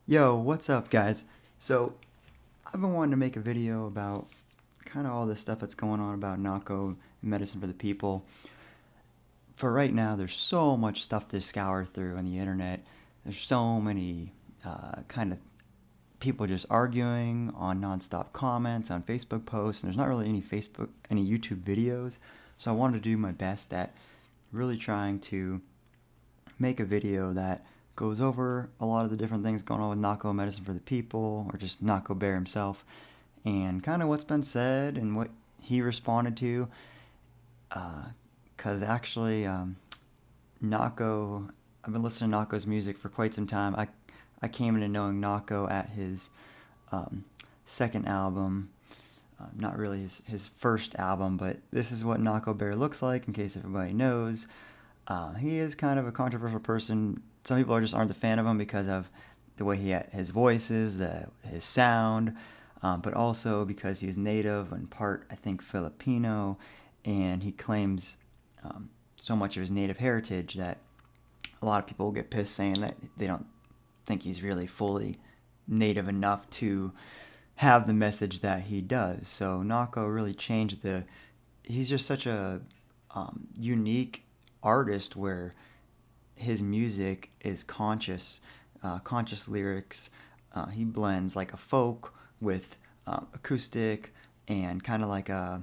Yo, what's up, guys? So, I've been wanting to make a video about kind of all this stuff that's going on about Nahko and medicine for the people. For right now, there's so much stuff to scour through on the internet. There's so many kind of people just arguing on nonstop comments on Facebook posts, and there's not really any YouTube videos. So I wanted to do my best at really trying to make a video that goes over a lot of the different things going on with Nahko Medicine for the People, or just Nahko Bear himself, and kind of what's been said and what he responded to. Because actually, Nahko, I've been listening to Nahko's music for quite some time. I came into knowing Nahko at his second album. Not really his first album, but this is what Nahko Bear looks like, in case everybody knows. He is kind of a controversial person. Some people just aren't a fan of him because of the way his voice is, his sound, but also because he's native and part, I think, Filipino, and he claims so much of his native heritage that a lot of people will get pissed saying that they don't think he's really fully native enough to have the message that he does. So Nahko really changed he's just such a unique artist where his music is conscious lyrics. He blends like a folk with acoustic and kind of like a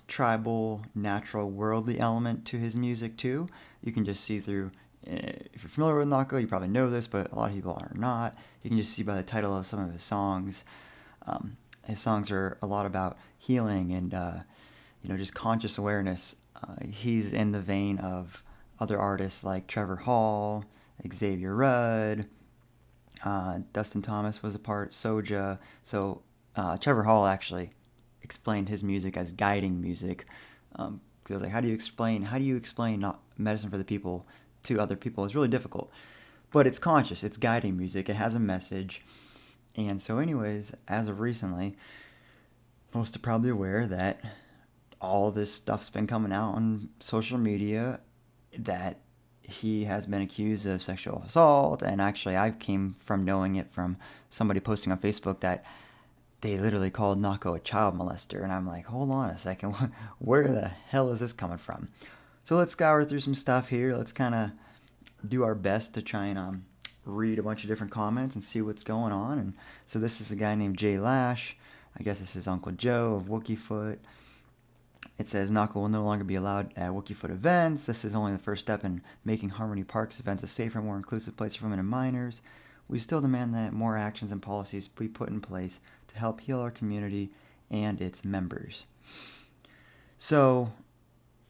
tribal, natural, worldly element to his music too. You can just see through, if you're familiar with Nahko, you probably know this, but a lot of people are not. You can just see by the title of some of his songs. His songs are a lot about healing and just conscious awareness. He's in the vein of other artists like Trevor Hall, Xavier Rudd, Dustin Thomas was a part, Soja. So Trevor Hall actually explained his music as guiding music. Because I was like, how do you explain not medicine for the people to other people? It's really difficult, but it's conscious. It's guiding music. It has a message. And so, anyways, as of recently, most are probably aware that all this stuff's been coming out on social media that he has been accused of sexual assault. And actually, I came from knowing it from somebody posting on Facebook that they literally called Nahko a child molester. And I'm like, hold on a second, where the hell is this coming from? So let's scour through some stuff here. Let's kind of do our best to try and read a bunch of different comments and see what's going on. And so this is a guy named Jay Lash. I guess this is Uncle Joe of Wookiefoot. It says Nahko will no longer be allowed at Wookiefoot events. This is only the first step in making Harmony Parks events a safer, more inclusive place for women and minors. We still demand that more actions and policies be put in place to help heal our community and its members. So,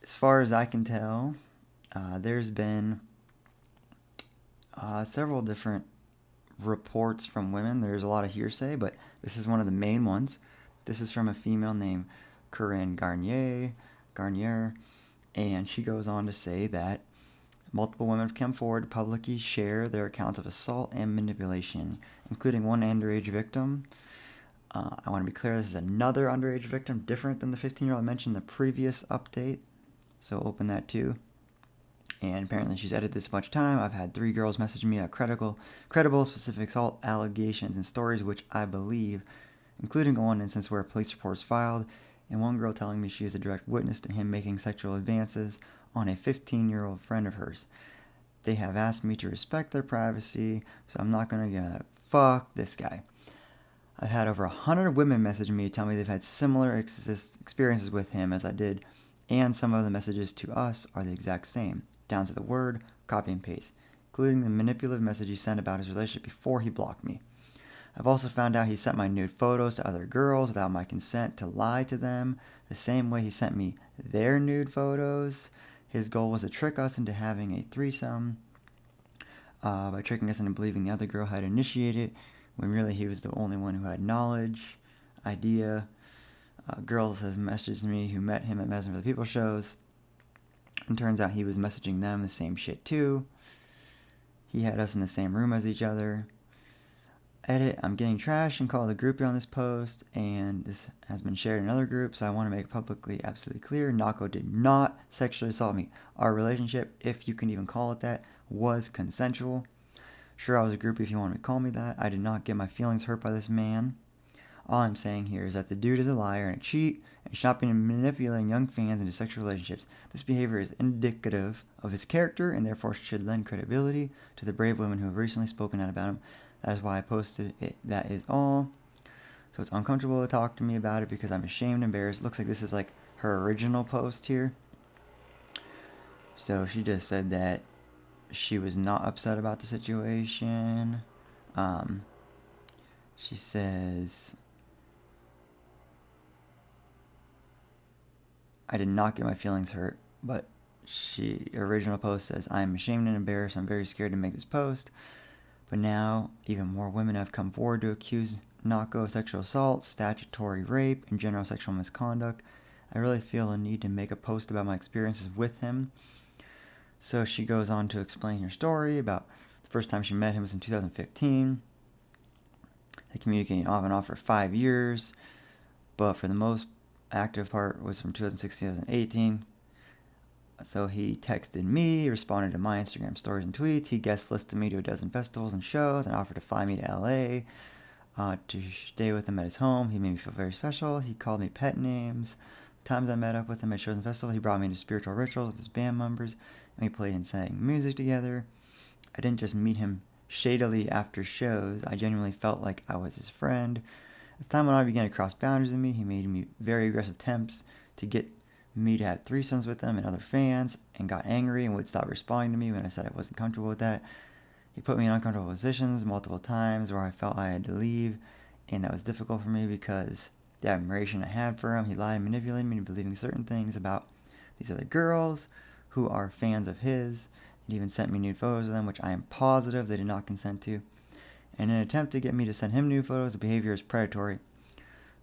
as far as I can tell, there's been several different reports from women. There's a lot of hearsay, but this is one of the main ones. This is from a female named Corinne Garnier, and she goes on to say that multiple women have come forward to publicly share their accounts of assault and manipulation, including one underage victim. I want to be clear, this is another underage victim, different than the 15-year-old I mentioned in the previous update, so open that too. And apparently she's edited this a bunch of time. I've had 3 girls message me at credible specific assault allegations and stories which I believe, including one instance where a police report was filed, and one girl telling me she is a direct witness to him making sexual advances on a 15-year-old friend of hers. They have asked me to respect their privacy, so I'm not going to fuck this guy. I've had over 100 women message me to tell me they've had similar experiences with him as I did, and some of the messages to us are the exact same, down to the word, copy and paste, including the manipulative message he sent about his relationship before he blocked me. I've also found out he sent my nude photos to other girls without my consent to lie to them, the same way he sent me their nude photos. His goal was to trick us into having a threesome by tricking us into believing the other girl had initiated, when really he was the only one who had knowledge, idea. Girls has messaged me who met him at Medicine for the People shows, and turns out he was messaging them the same shit too. He had us in the same room as each other. Edit, I'm getting trashed and called a groupie on this post, and this has been shared in another group, so I want to make publicly absolutely clear, Nahko did not sexually assault me. Our relationship, if you can even call it that, was consensual. Sure, I was a groupie if you want to call me that. I did not get my feelings hurt by this man. All I'm saying here is that the dude is a liar and a cheat and shopping and manipulating young fans into sexual relationships. This behavior is indicative of his character and therefore should lend credibility to the brave women who have recently spoken out about him. That is why I posted it. That is all. So it's uncomfortable to talk to me about it because I'm ashamed and embarrassed. Looks like this is like her original post here. So she just said that she was not upset about the situation. She says, I did not get my feelings hurt, but her original post says, I am ashamed and embarrassed. I'm very scared to make this post. But now, even more women have come forward to accuse Nahko of sexual assault, statutory rape, and general sexual misconduct. I really feel a need to make a post about my experiences with him. So she goes on to explain her story about the first time she met him was in 2015. They communicated off and off for 5 years, but for the most active part was from 2016 to 2018. So he texted me, responded to my Instagram stories and tweets. He guest listed me to a dozen festivals and shows and offered to fly me to LA to stay with him at his home. He made me feel very special. He called me pet names. The times I met up with him at shows and festivals, he brought me into spiritual rituals with his band members, and we played and sang music together. I didn't just meet him shadily after shows. I genuinely felt like I was his friend. As time went on, he began to cross boundaries with me. He made me very aggressive attempts to get me to have threesomes with him and other fans, and got angry and would stop responding to me when I said I wasn't comfortable with that. He put me in uncomfortable positions multiple times where I felt I had to leave, and that was difficult for me because the admiration I had for him. He lied and manipulated me into believing certain things about these other girls who are fans of his. He even sent me nude photos of them, which I am positive they did not consent to. In an attempt to get me to send him nude photos, the behavior is predatory.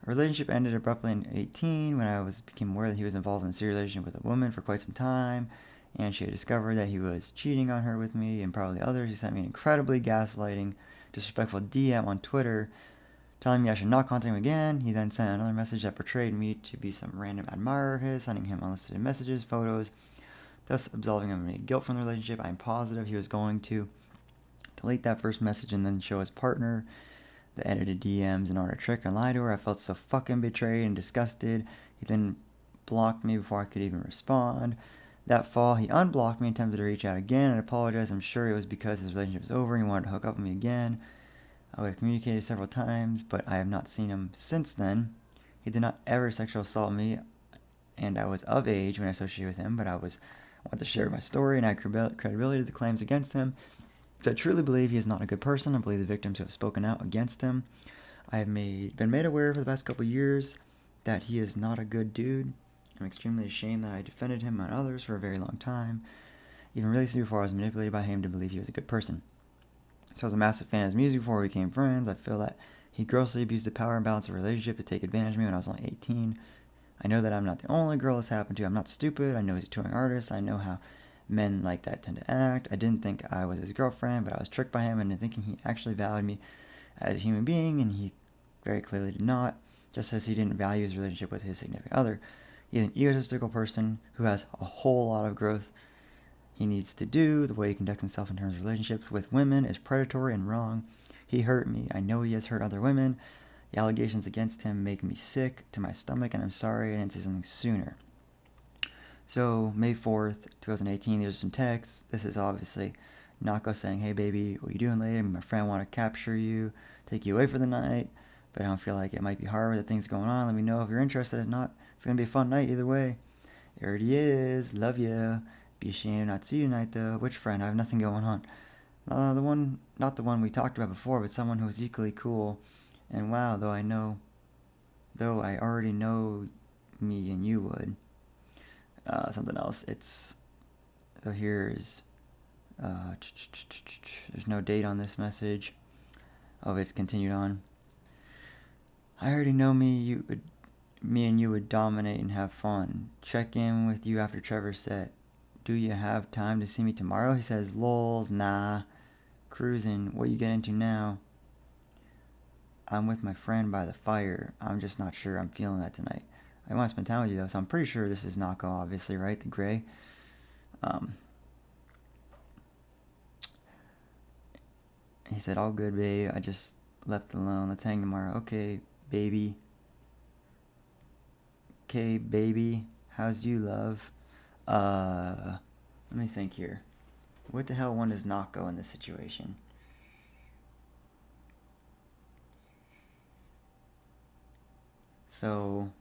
Our relationship ended abruptly in 2018 when I became aware that he was involved in a serious relationship with a woman for quite some time, and she had discovered that he was cheating on her with me and probably others. He sent me an incredibly gaslighting, disrespectful DM on Twitter telling me I should not contact him again. He then sent another message that portrayed me to be some random admirer of his, sending him unsolicited messages, photos, thus absolving him of any guilt from the relationship. I am positive he was going to delete that first message and then show his partner the edited DMs in order to trick and lie to her. I felt so fucking betrayed and disgusted. He then blocked me before I could even respond. That fall, he unblocked me, attempted to reach out again, and apologized. I'm sure it was because his relationship was over and he wanted to hook up with me again. We have communicated several times, but I have not seen him since then. He did not ever sexually assault me, and I was of age when I associated with him, but I wanted to share my story and add credibility to the claims against him. So I truly believe he is not a good person. I believe the victims who have spoken out against him. I have been made aware for the past couple of years that he is not a good dude. I'm extremely ashamed that I defended him and others for a very long time, even recently before I was manipulated by him to believe he was a good person. So I was a massive fan of his music before we became friends. I feel that he grossly abused the power and balance of a relationship to take advantage of me when I was only 18. I know that I'm not the only girl this happened to. I'm not stupid. I know he's a touring artist. I know how men like that tend to act. I didn't think I was his girlfriend, but I was tricked by him into thinking he actually valued me as a human being, and he very clearly did not, just as he didn't value his relationship with his significant other. He's an egotistical person who has a whole lot of growth he needs to do. The way he conducts himself in terms of relationships with women is predatory and wrong. He hurt me. I know he has hurt other women. The allegations against him make me sick to my stomach, and I'm sorry I didn't say something sooner. So, May 4th, 2018, there's some texts. This is obviously Nahko saying, hey baby, what you doing later? My friend want to capture you, take you away for the night, but I don't feel like it might be hard with the things going on. Let me know if you're interested. If not, it's going to be a fun night either way. There he is. Love ya. Be ashamed not to see you tonight though. Which friend? I have nothing going on. Not the one we talked about before, but someone who is equally cool. And wow, though I already know me and you would. Something else. So here's there's no date on this message. Oh, it's continued on. I already know me and you would dominate and have fun. Check in with you after Trevor's set. Do you have time to see me tomorrow? He says, lols, nah. Cruising. What you get into now? I'm with my friend by the fire. I'm just not sure I'm feeling that tonight. I want to spend time with you though, so I'm pretty sure this is Nahko, obviously, right? The gray. He said, all good, babe. I just left alone. Let's hang tomorrow. Okay, baby. Okay, baby. How's you, love? Let me think here. What the hell one does Nahko in this situation? So,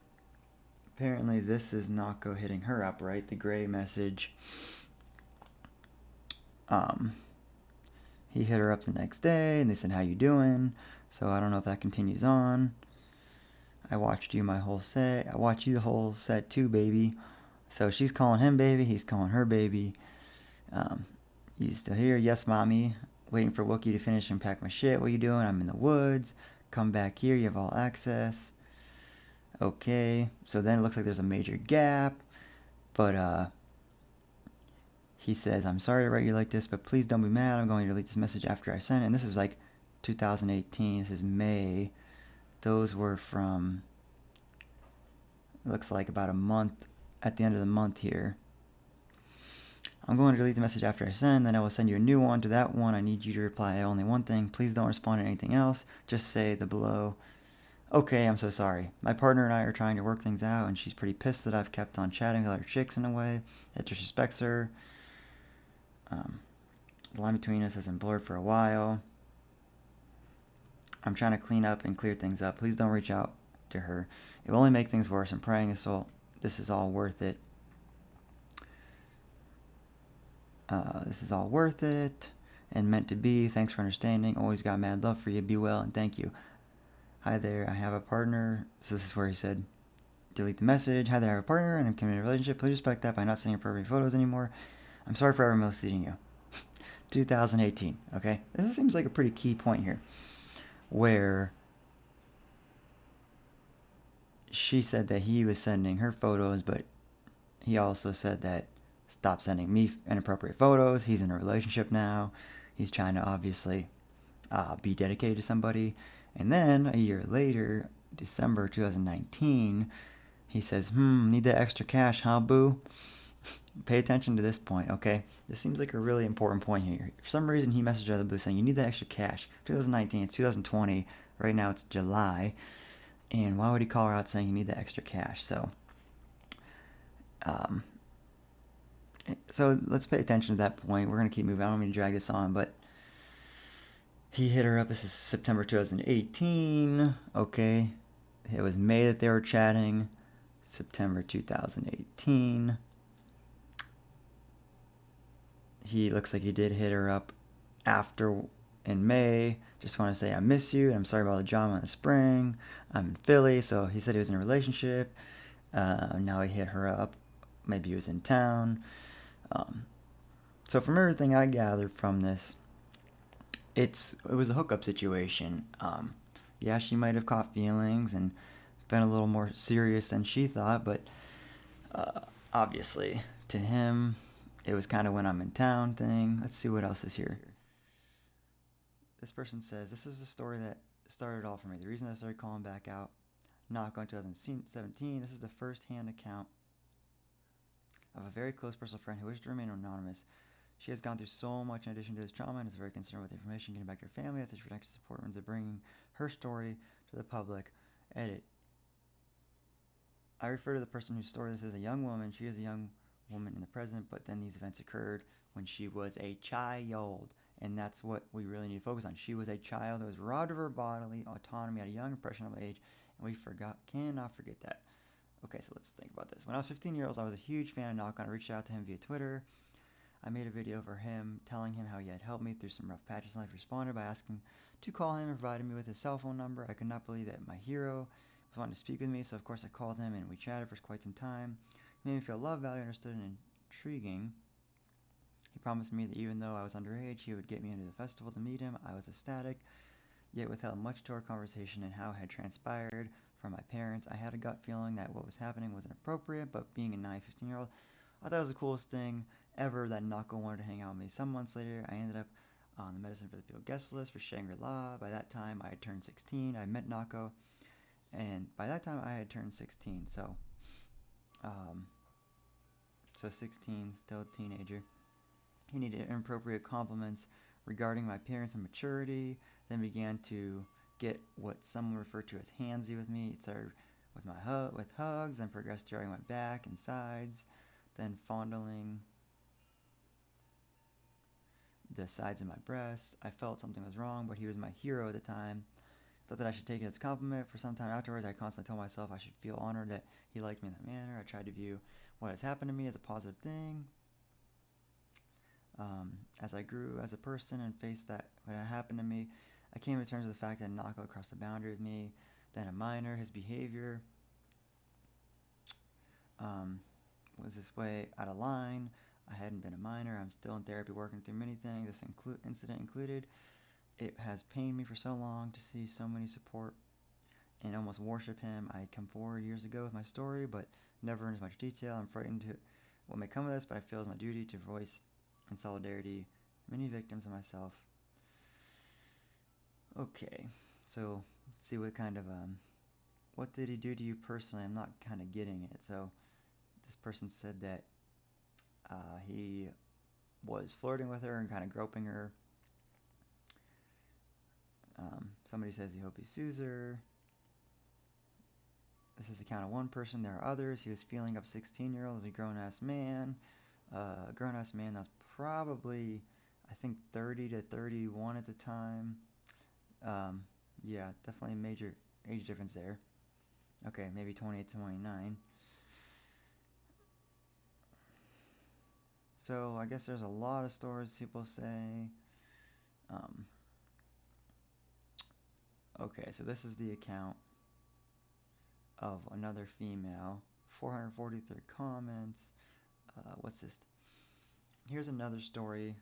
apparently this is Nahko hitting her up, right? The gray message. He hit her up the next day, and they said, how you doing? So I don't know if that continues on. I watched you my whole set. I watched you the whole set too, baby. So she's calling him baby. He's calling her baby. You still here? Yes, mommy. Waiting for Wookie to finish and pack my shit. What you doing? I'm in the woods. Come back here. You have all access. Okay. So then it looks like there's a major gap. But he says, I'm sorry to write you like this, but please don't be mad. I'm going to delete this message after I send it. And this is like 2018. This is May. Those were from, looks like about a month, at the end of the month here. I'm going to delete the message after I send, then I will send you a new one. To that one, I need you to reply only one thing. Please don't respond to anything else. Just say the below. Okay, I'm so sorry. My partner and I are trying to work things out, and she's pretty pissed that I've kept on chatting with other chicks in a way that disrespects her. The line between us has been blurred for a while. I'm trying to clean up and clear things up. Please don't reach out to her. It will only make things worse. I'm praying this is all worth it. This is all worth it and meant to be. Thanks for understanding. Always got mad love for you. Be well and thank you. Hi there, I have a partner. So this is where he said, delete the message. Hi there, I have a partner and I'm committed to a relationship. Please respect that by not sending appropriate photos anymore. I'm sorry for ever mistreating you. 2018, okay? This seems like a pretty key point here. Where she said that he was sending her photos, but he also said that stop sending me inappropriate photos. He's in a relationship now. He's trying to obviously be dedicated to somebody. And then a year later, December 2019, he says, need that extra cash, huh, boo? Pay attention to this point, okay? This seems like a really important point here. For some reason, he messaged out of the blue saying, you need that extra cash. 2019, it's 2020. Right now, it's July. And why would he call her out saying you need that extra cash? So let's pay attention to that point. We're going to keep moving. I don't mean to drag this on, but he hit her up. This is September 2018. Okay. It was May that they were chatting. September 2018. He looks like he did hit her up after in May. Just want to say I miss you and I'm sorry about the drama in the spring. I'm in Philly, so he said he was in a relationship. Now he hit her up. Maybe he was in town. So from everything I gathered from this, it was a hookup situation. Yeah, she might have caught feelings and been a little more serious than she thought, but obviously to him, it was kind of when I'm in town thing. Let's see what else is here. This person says, this is the story that started all for me. The reason I started calling back out, Nahko in 2017, this is the first-hand account of a very close personal friend who wishes to remain anonymous. She has gone through so much in addition to this trauma and is very concerned with the information getting back to her family. That's the protective support means of bringing her story to the public. Edit. I refer to the person whose story this is a young woman. She is a young woman in the present, but then these events occurred when she was a child, and that's what we really need to focus on. She was a child that was robbed of her bodily autonomy at a young, impressionable age, and we cannot forget that. Okay, so let's think about this. When I was 15 years old, I was a huge fan of Nahko. I reached out to him via Twitter. I made a video for him telling him how he had helped me through some rough patches in life. He responded by asking to call him and provided me with his cell phone number. I could not believe that my hero was wanting to speak with me, so of course I called him and we chatted for quite some time. He made me feel loved, valued, understood, and intriguing. He promised me that even though I was underage, he would get me into the festival to meet him. I was ecstatic, yet withheld much to our conversation and how it had transpired from my parents. I had a gut feeling that what was happening was inappropriate, but being a 15-year-old, I thought it was the coolest thing ever that Nahko wanted to hang out with me. Some months later, I ended up on the Medicine for the People guest list for Shangri-La. By that time, I had turned 16. I met Nahko, and by that time, I had turned 16. So 16, still a teenager. He needed inappropriate compliments regarding my appearance and maturity, then began to get what some refer to as handsy with me. It started with hugs, then progressed to rubbing my back and sides, then fondling the sides of my breasts. I felt something was wrong, but he was my hero at the time. Thought that I should take it as a compliment. For some time afterwards, I constantly told myself I should feel honored that he liked me in that manner. I tried to view what has happened to me as a positive thing. As I grew as a person and faced that what had happened to me, I came to terms with the fact that Nahko crossed the boundary with me. Then a minor, his behavior was this way out of line. I hadn't been a minor. I'm still in therapy working through many things. This incident included. It has pained me for so long to see so many support and almost worship him. I had come forward years ago with my story, but never in as much detail. I'm frightened to what may come of this, but I feel it's my duty to voice in solidarity many victims and myself. Okay, so let's see what kind of what did he do to you personally? I'm not kind of getting it. So this person said that he was flirting with her and kind of groping her. Somebody says he hopes he sues her. This is the account of one person. There are others. He was feeling up 16-year-old as a grown-ass man. A grown-ass man that's probably, I think, 30 to 31 at the time. Yeah, definitely a major age difference there. Okay, maybe 28 to 29. So I guess there's a lot of stories people say. Okay, so this is the account of another female. 443 comments. What's this? Here's another story.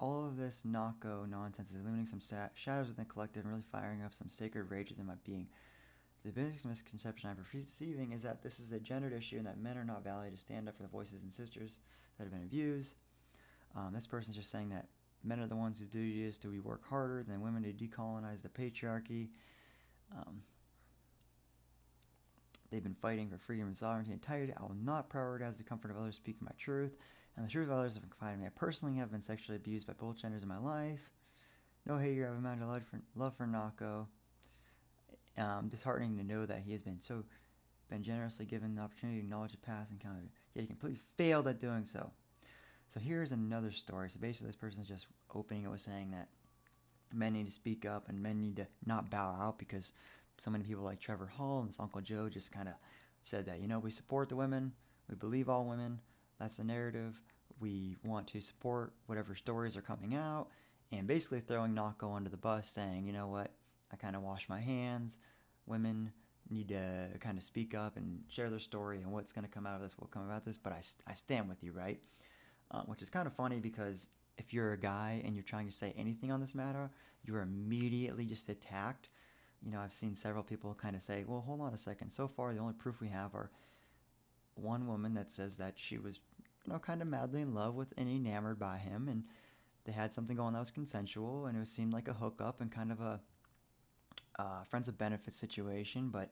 All of this Nahko nonsense is illuminating some shadows within the collective and really firing up some sacred rage within my being. The biggest misconception I'm perceiving is that this is a gendered issue and that men are not validated to stand up for the voices and sisters that have been abused. This person's just saying that men are the ones whose duty is to work harder than women to decolonize the patriarchy. They've been fighting for freedom and sovereignty and entirety. I will not prioritize the comfort of others speaking my truth, and the truth of others have confided me. I personally have been sexually abused by both genders in my life. No hate here. I have a amount of love for Nahko. Disheartening to know that he has been generously given the opportunity to acknowledge the past and yet he completely failed at doing so. So here's another story. So basically this person is just opening it with saying that men need to speak up and men need to not bow out because so many people like Trevor Hall and this Uncle Joe just kind of said that, we support the women, we believe all women, that's the narrative, we want to support whatever stories are coming out, and basically throwing Nahko under the bus saying, you know what, I kind of wash my hands, women need to kind of speak up and share their story, and what's going to come out of this will come about this, but I stand with you, right? Which is kind of funny because if you're a guy and you're trying to say anything on this matter, you're immediately just attacked. I've seen several people kind of say, well, hold on a second. So far, the only proof we have are one woman that says that she was, kind of madly in love with and enamored by him, and they had something going that was consensual, and it seemed like a hookup and kind of a friends of benefits situation, but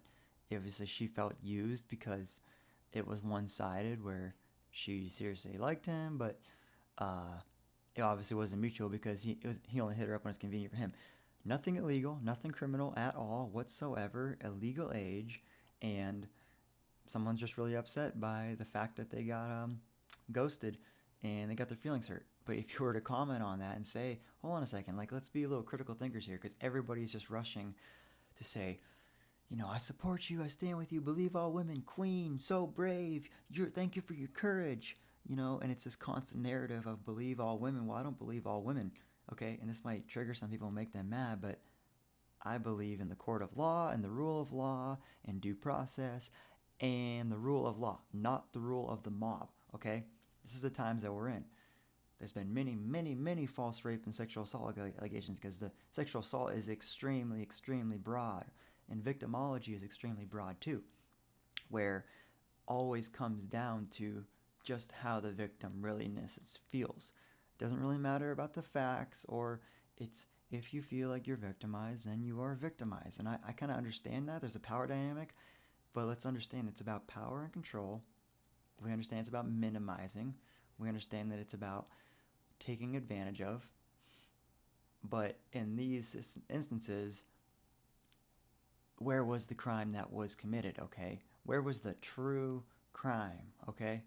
obviously she felt used because it was one-sided where she seriously liked him, but it obviously wasn't mutual because he only hit her up when it's convenient for him. Nothing illegal, nothing criminal at all whatsoever, a legal age, and someone's just really upset by the fact that they got ghosted and they got their feelings hurt. But if you were to comment on that and say, hold on a second, let's be a little critical thinkers here, because everybody's just rushing to say, I support you, I stand with you, believe all women, queen, so brave, thank you for your courage, and it's this constant narrative of believe all women. Well, I don't believe all women, okay, and this might trigger some people and make them mad, but I believe in the court of law and the rule of law and due process and the rule of law, not the rule of the mob, okay? This is the times that we're in. There's been many, many, many false rape and sexual assault allegations because the sexual assault is extremely, extremely broad, and victimology is extremely broad too, where always comes down to just how the victim really feels. It doesn't really matter about the facts, or it's if you feel like you're victimized, then you are victimized. And I kind of understand that. There's a power dynamic, but let's understand it's about power and control. We understand it's about minimizing. We understand that it's about taking advantage of. But in these instances, where was the crime that was committed, okay? Where was the true crime, okay?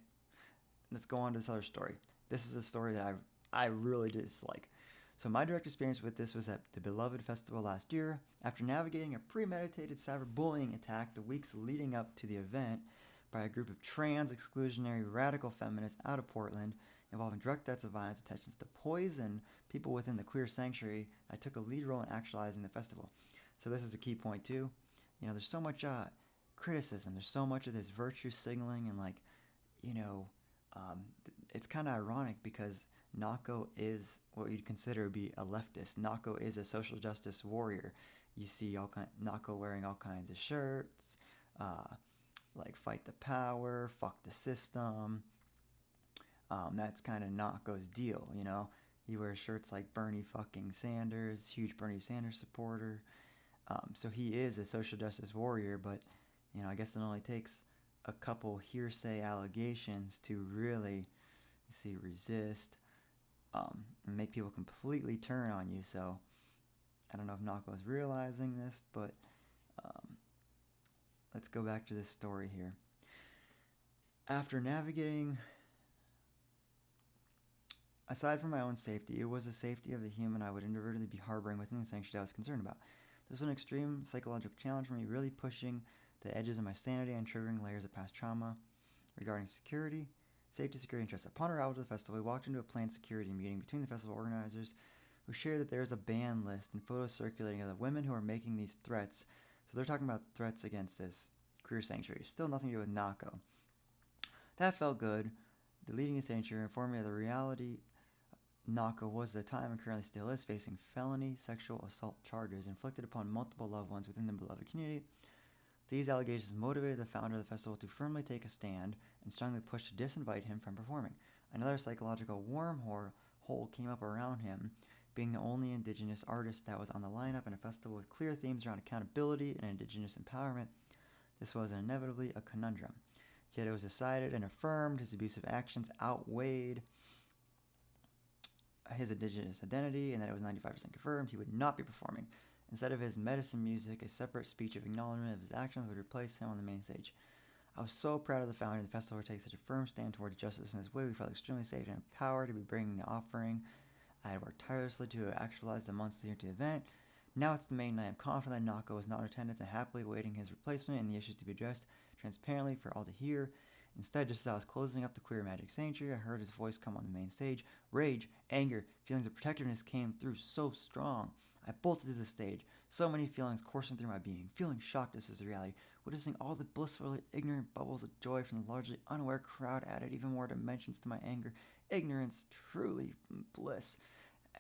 Let's go on to this other story. This is a story that I really dislike. So my direct experience with this was at the beloved festival last year. After navigating a premeditated cyberbullying attack the weeks leading up to the event by a group of trans exclusionary radical feminists out of Portland involving direct threats of violence, attentions to poison people within the queer sanctuary, I took a lead role in actualizing the festival. So this is a key point too. You know, there's so much criticism. There's so much of this virtue signaling and like, you know, it's kind of ironic because Nahko is what you'd consider to be a leftist. Nahko is a social justice warrior. You see Nahko wearing all kinds of shirts, like fight the power, fuck the system. That's kind of Nahko's deal, you know. He wears shirts like Bernie fucking Sanders, huge Bernie Sanders supporter. So he is a social justice warrior, but, you know, I guess it only takes a couple hearsay allegations to really, resist and make people completely turn on you. So I don't know if Nahko is realizing this, but let's go back to this story here. After navigating, aside from my own safety, it was the safety of the human I would inadvertently be harboring within the sanctuary I was concerned about. This was an extreme psychological challenge for me, really pushing the edges of my sanity and triggering layers of past trauma regarding safety, security, and trust. Upon arrival to the festival, we walked into a planned security meeting between the festival organizers who shared that there is a ban list and photos circulating of the women who are making these threats. So they're talking about threats against this queer sanctuary. Still nothing to do with Nahko. That felt good. The leading sanctuary informed me of the reality Nahko was at the time and currently still is facing felony sexual assault charges inflicted upon multiple loved ones within the beloved community. These allegations motivated the founder of the festival to firmly take a stand and strongly push to disinvite him from performing. Another psychological wormhole came up around him, being the only Indigenous artist that was on the lineup in a festival with clear themes around accountability and Indigenous empowerment. This was inevitably a conundrum. Yet it was decided and affirmed his abusive actions outweighed his Indigenous identity and that it was 95% confirmed he would not be performing. Instead of his medicine music, a separate speech of acknowledgement of his actions would replace him on the main stage. I was so proud of the founder of the festival to take such a firm stand towards justice in this way. We felt extremely safe and empowered to be bringing the offering. I had worked tirelessly to actualize the months leading to the event. Now it's the main night. I'm confident that Nahko is not in attendance and happily awaiting his replacement and the issues to be addressed transparently for all to hear. Instead, just as I was closing up the queer magic sanctuary, I heard his voice come on the main stage. Rage, anger, feelings of protectiveness came through so strong. I bolted to the stage, so many feelings coursing through my being, feeling shocked this was reality, witnessing all the blissfully ignorant bubbles of joy from the largely unaware crowd added even more dimensions to my anger. Ignorance, truly bliss.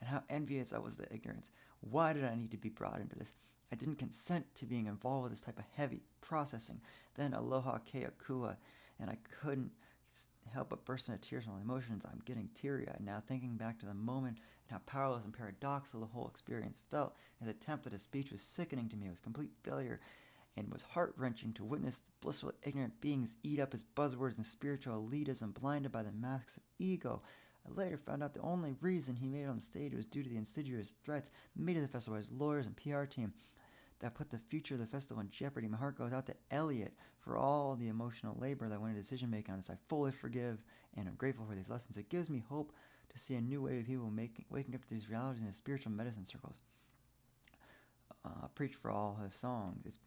And how envious I was of the ignorance. Why did I need to be brought into this? I didn't consent to being involved with this type of heavy processing. Then aloha keakua, and I couldn't help but burst into tears from all the emotions. I'm getting teary-eyed now, thinking back to the moment and how powerless and paradoxical the whole experience felt. His attempt at a speech was sickening to me. It was complete failure, and it was heart-wrenching to witness the blissful ignorant beings eat up his buzzwords and spiritual elitism, blinded by the masks of ego. I later found out the only reason he made it on the stage was due to the insidious threats made to the festival by his lawyers and PR team that put the future of the festival in jeopardy. My heart goes out to Elliot for all the emotional labor that went into decision making on this. I fully forgive and I'm grateful for these lessons. It gives me hope to see a new wave of people waking up to these realities in the spiritual medicine circles. Preach for all his songs. It's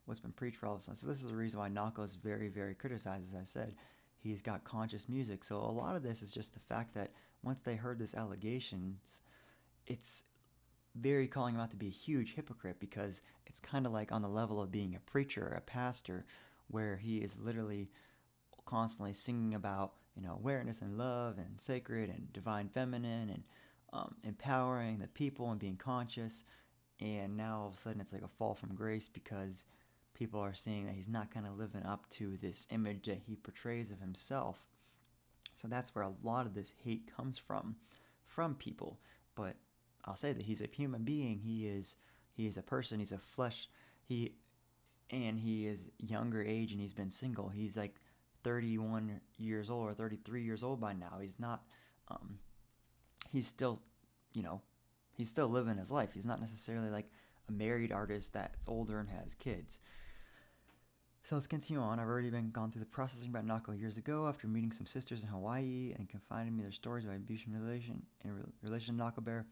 what's been preached for all his songs. So this is the reason why Nahko is very, very criticized, as I said. He's got conscious music. So a lot of this is just the fact that once they heard this allegations, it's very calling him out to be a huge hypocrite, because it's kind of like on the level of being a preacher or a pastor, where he is literally constantly singing about, awareness and love and sacred and divine feminine and empowering the people and being conscious. And now all of a sudden it's like a fall from grace because people are seeing that he's not kind of living up to this image that he portrays of himself. So that's where a lot of this hate comes from people. But I'll say that he's a human being. He is a person. He's a flesh. He is younger age and he's been single. He's like 31 years old or 33 years old by now. He's not. He's still, he's still living his life. He's not necessarily like a married artist that's older and has kids. So let's continue on. I've already gone through the processing about Nahko years ago after meeting some sisters in Hawaii and confiding me their stories about abuse in relation to Nahko Bear.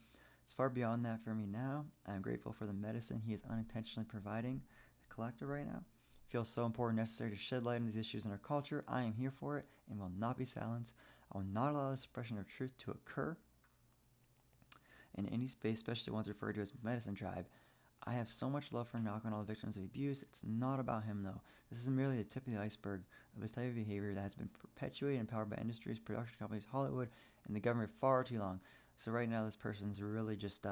It's far beyond that for me now. I'm grateful for the medicine he is unintentionally providing the collective right now. It feels so important and necessary to shed light on these issues in our culture. I am here for it and will not be silenced. I will not allow the suppression of truth to occur in any space, especially ones referred to as medicine tribe. I have so much love for Nahko and all the victims of abuse. It's not about him, though. This is merely the tip of the iceberg of this type of behavior that has been perpetuated and powered by industries, production companies, Hollywood, and the government far too long. So right now, this person's really just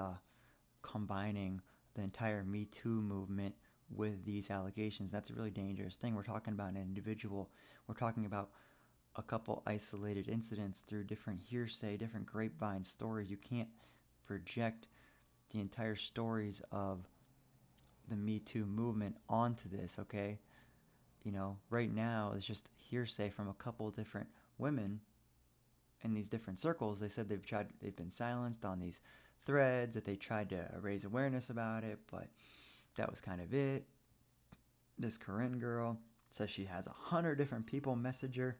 combining the entire Me Too movement with these allegations. That's a really dangerous thing. We're talking about an individual. We're talking about a couple isolated incidents through different hearsay, different grapevine stories. You can't project the entire stories of the Me Too movement onto this, okay? You know, right now it's just hearsay from a couple different women in these different circles. They said they've been silenced on these threads, that they tried to raise awareness about it, but that was kind of it. This Corinne girl says she has 100 different people message her,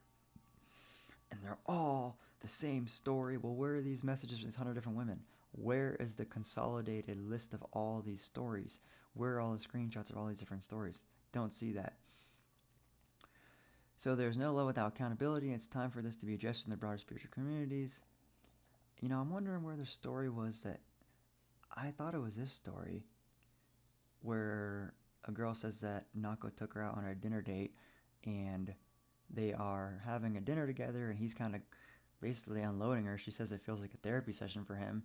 and they're all the same story. Well, where are these messages from these 100 different women? Where is the consolidated list of all these stories? Where are all the screenshots of all these different stories? Don't see that. So there's no love without accountability. It's time for this to be addressed in the broader spiritual communities. You know, I'm wondering where the story was that I thought it was this story where a girl says that Nahko took her out on a dinner date and they are having a dinner together and he's kind of basically unloading her. She says it feels like a therapy session for him.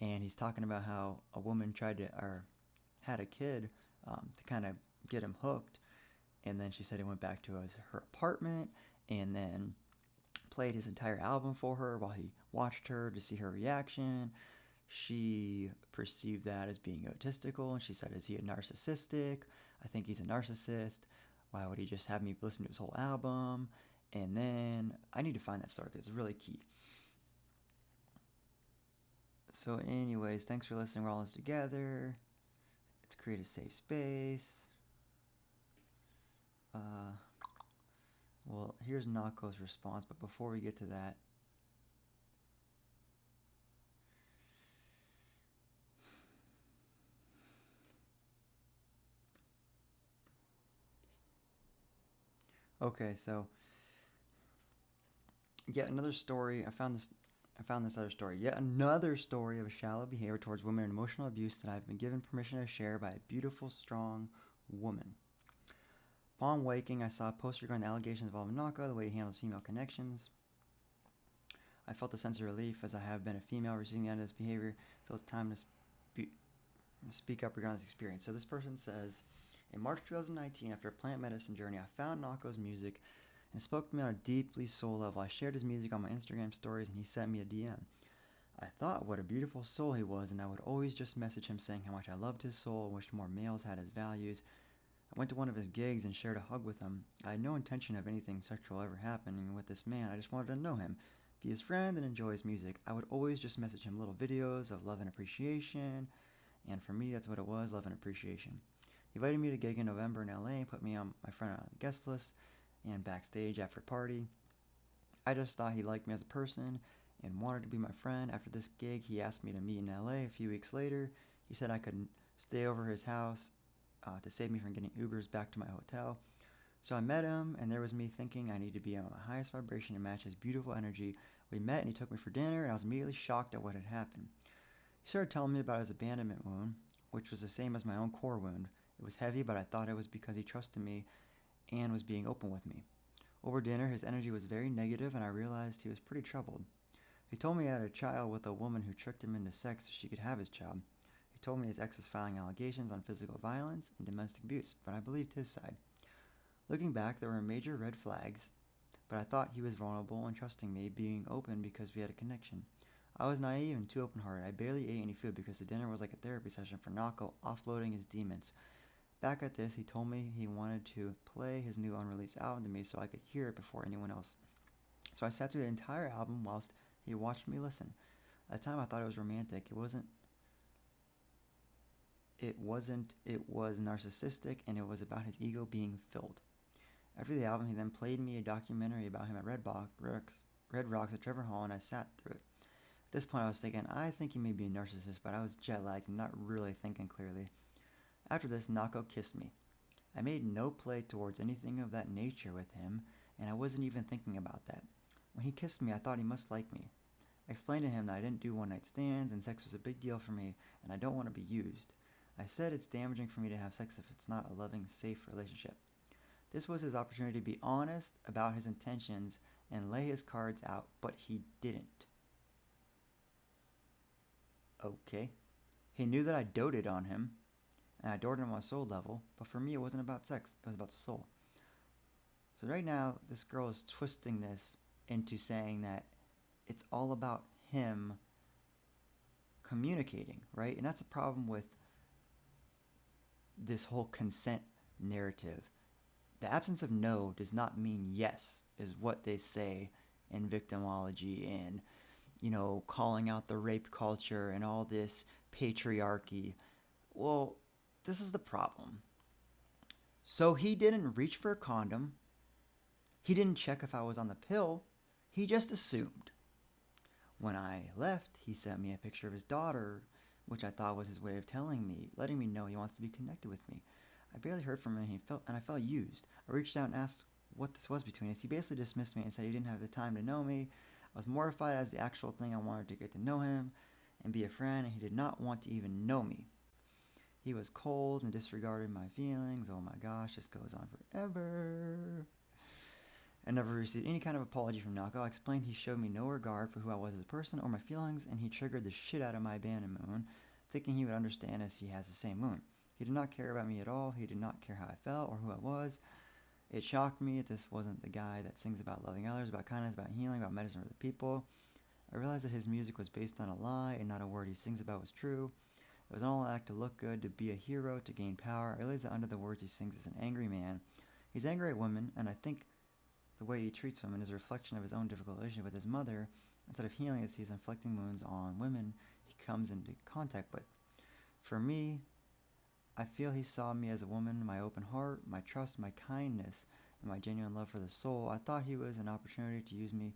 And he's talking about how a woman had a kid to kind of get him hooked. And then she said he went back to her apartment and then played his entire album for her while he watched her to see her reaction. She perceived that as being egotistical, and she said, is he a narcissistic? I think he's a narcissist. Why would he just have me listen to his whole album? And then I need to find that story because it's really key. So anyways, thanks for listening. We're all in this together. Let's create a safe space. Well, here's Nahko's response, but before we get to that, okay, so yet another story. I found this other story. Yet another story of a shallow behavior towards women and emotional abuse that I've been given permission to share by a beautiful, strong woman. Upon waking, I saw a post regarding the allegations involving Nahko, the way he handles female connections. I felt a sense of relief as I have been a female receiving the end of this behavior. It feels time to speak up regarding this experience. So this person says, in March 2019, after a plant medicine journey, I found Nahko's music and spoke to me on a deeply soul level. I shared his music on my Instagram stories and he sent me a DM. I thought what a beautiful soul he was, and I would always just message him saying how much I loved his soul and wished more males had his values. I went to one of his gigs and shared a hug with him. I had no intention of anything sexual ever happening with this man. I just wanted to know him, be his friend, and enjoy his music. I would always just message him little videos of love and appreciation, and for me, that's what it was, love and appreciation. He invited me to a gig in November in LA and put me on my friend on the guest list and backstage after party. I just thought he liked me as a person and wanted to be my friend. After this gig, he asked me to meet in LA a few weeks later. He said I could stay over his house to save me from getting Ubers back to my hotel. So I met him, and there was me thinking I need to be on my highest vibration to match his beautiful energy. We met, and he took me for dinner, and I was immediately shocked at what had happened. He started telling me about his abandonment wound, which was the same as my own core wound. It was heavy, but I thought it was because he trusted me and was being open with me. Over dinner, his energy was very negative, and I realized he was pretty troubled. He told me he had a child with a woman who tricked him into sex so she could have his child. He told me his ex was filing allegations on physical violence and domestic abuse, but I believed his side. Looking back, there were major red flags, but I thought he was vulnerable and trusting me, being open because we had a connection. I was naive and too open-hearted. I barely ate any food because the dinner was like a therapy session for Nahko, offloading his demons. Back at this, he told me he wanted to play his new unreleased album to me so I could hear it before anyone else. So I sat through the entire album whilst he watched me listen. At the time, I thought it was romantic. It wasn't it wasn't. It was narcissistic, and it was about his ego being filled. After the album, he then played me a documentary about him at Red Rocks at Trevor Hall, and I sat through it. At this point, I was thinking, I think he may be a narcissist, but I was jet lagged and not really thinking clearly. After this, Nahko kissed me. I made no play towards anything of that nature with him, and I wasn't even thinking about that. When he kissed me, I thought he must like me. I explained to him that I didn't do one-night stands, and sex was a big deal for me, and I don't want to be used. I said it's damaging for me to have sex if it's not a loving, safe relationship. This was his opportunity to be honest about his intentions and lay his cards out, but he didn't. Okay. He knew that I doted on him, and I adored him on a soul level, but for me it wasn't about sex, it was about soul. So right now, this girl is twisting this into saying that it's all about him communicating, right? And that's a problem with this whole consent narrative. The absence of no does not mean yes, is what they say in victimology and, calling out the rape culture and all this patriarchy. Well, this is the problem. So he didn't reach for a condom. He didn't check if I was on the pill. He just assumed. When I left, he sent me a picture of his daughter, which I thought was his way of letting me know he wants to be connected with me. I barely heard from him, and I felt used. I reached out and asked what this was between us. He basically dismissed me and said he didn't have the time to know me. I was mortified as the actual thing I wanted to get to know him and be a friend, and he did not want to even know me. He was cold and disregarded my feelings. Oh my gosh, this goes on forever. I never received any kind of apology from Nahko. I explained he showed me no regard for who I was as a person or my feelings, and he triggered the shit out of my abandoned moon, thinking he would understand as he has the same moon. He did not care about me at all. He did not care how I felt or who I was. It shocked me that this wasn't the guy that sings about loving others, about kindness, about healing, about medicine for the people. I realized that his music was based on a lie and not a word he sings about was true. It was all an act to look good, to be a hero, to gain power. I realized that under the words he sings is an angry man. He's angry at women, and I think the way he treats women is a reflection of his own difficult relationship with his mother. Instead of healing as he's inflicting wounds on women he comes into contact with. For me, I feel he saw me as a woman, my open heart, my trust, my kindness, and my genuine love for the soul. I thought he was an opportunity to use me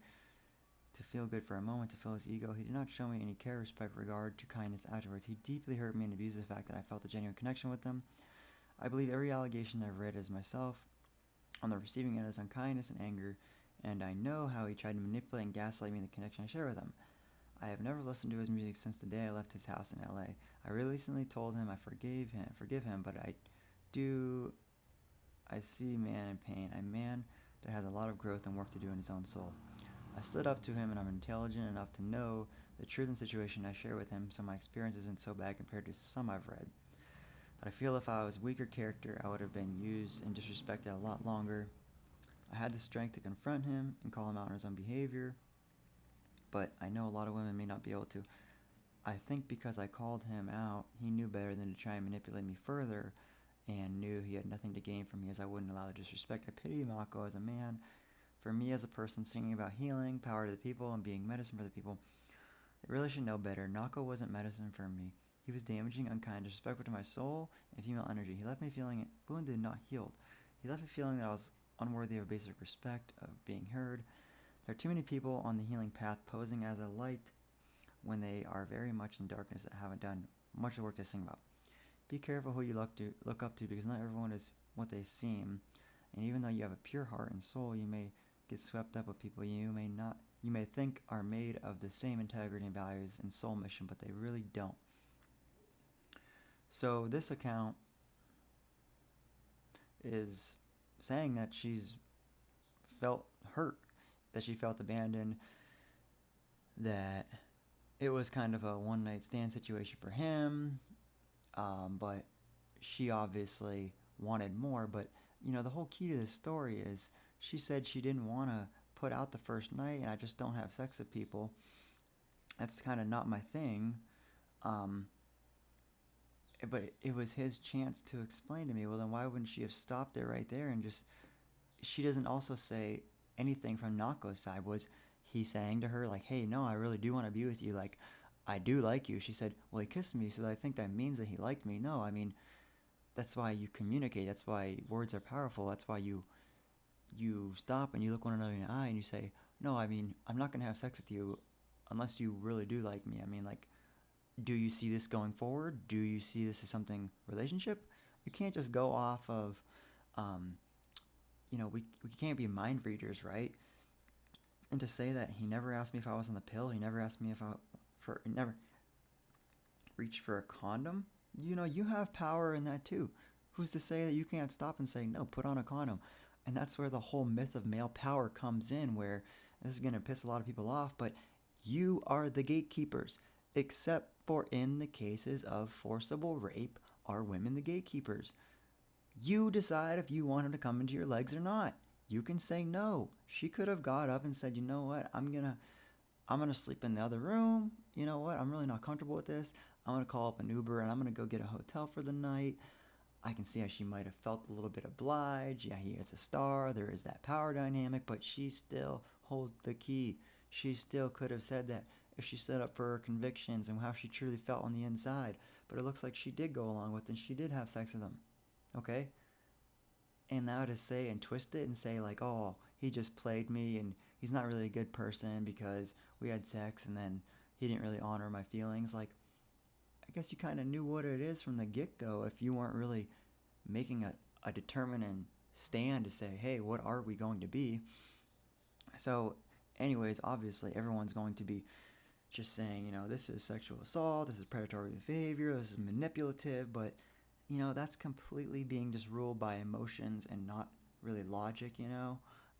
to feel good for a moment, to fill his ego. He did not show me any care, respect, regard to kindness afterwards. He deeply hurt me and abused the fact that I felt a genuine connection with him. I believe every allegation I've read is myself on the receiving end of his unkindness and anger, and I know how he tried to manipulate and gaslight me in the connection I share with him. I have never listened to his music since the day I left his house in LA. I recently told him I forgive him, but I see a man in pain, a man that has a lot of growth and work to do in his own soul. I stood up to him, and I'm intelligent enough to know the truth and situation I share with him, so my experience isn't so bad compared to some I've read. But I feel if I was weaker character, I would have been used and disrespected a lot longer. I had the strength to confront him and call him out on his own behavior, but I know a lot of women may not be able to. I think because I called him out, he knew better than to try and manipulate me further, and knew he had nothing to gain from me as I wouldn't allow the disrespect. I pity Nahko as a man. For me as a person singing about healing, power to the people, and being medicine for the people, they really should know better. Nahko wasn't medicine for me. He was damaging, unkind, disrespectful to my soul and female energy. He left me feeling wounded, not healed. He left me feeling that I was unworthy of basic respect, of being heard. There are too many people on the healing path posing as a light when they are very much in darkness that haven't done much of the work they sing about. Be careful who you look up to, because not everyone is what they seem. And even though you have a pure heart and soul, you may get swept up with people you may think are made of the same integrity and values and soul mission, but they really don't. So this account is saying that she's felt hurt, that she felt abandoned, that it was kind of a one-night stand situation for him, but she obviously wanted more. But the whole key to this story is she said she didn't want to put out the first night, and I just don't have sex with people. That's kind of not my thing. But it was his chance to explain to me, well, then why wouldn't she have stopped it right there and just... She doesn't also say anything from Nahko's side. Was he saying to her, like, hey, no, I really do want to be with you. Like, I do like you. She said, well, he kissed me, so I think that means that he liked me. No, I mean, that's why you communicate. That's why words are powerful. That's why you stop and you look one another in the eye and you say, no, I mean, I'm not going to have sex with you unless you really do like me. I mean, like, do you see this going forward? Do you see this as something relationship? You can't just go off of, um, we can't be mind readers, right? And to say that he never asked me if I was on the pill, he never asked me if he never reached for a condom. You have power in that too. Who's to say that you can't stop and say, no, put on a condom? And that's where the whole myth of male power comes in, where this is going to piss a lot of people off, but you are the gatekeepers, except for in the cases of forcible rape, are women the gatekeepers? You decide if you want him to come into your legs or not. You can say no. She could have got up and said, you know what, I'm gonna sleep in the other room. You know what, I'm really not comfortable with this. I'm gonna call up an Uber and I'm gonna go get a hotel for the night. I can see how she might have felt a little bit obliged. Yeah, he is a star. There is that power dynamic, but she still holds the key. She still could have said that if she stood up for her convictions and how she truly felt on the inside. But it looks like she did go along with it and she did have sex with him. Okay? And now to say and twist it and say, like, oh, he just played me and he's not really a good person because we had sex and then he didn't really honor my feelings. Like, I guess you kind of knew what it is from the get-go if you weren't really making a determined stand to say, hey, what are we going to be? So, anyways, obviously, everyone's going to be just saying, this is sexual assault, this is predatory behavior, this is manipulative, but, that's completely being just ruled by emotions and not really logic.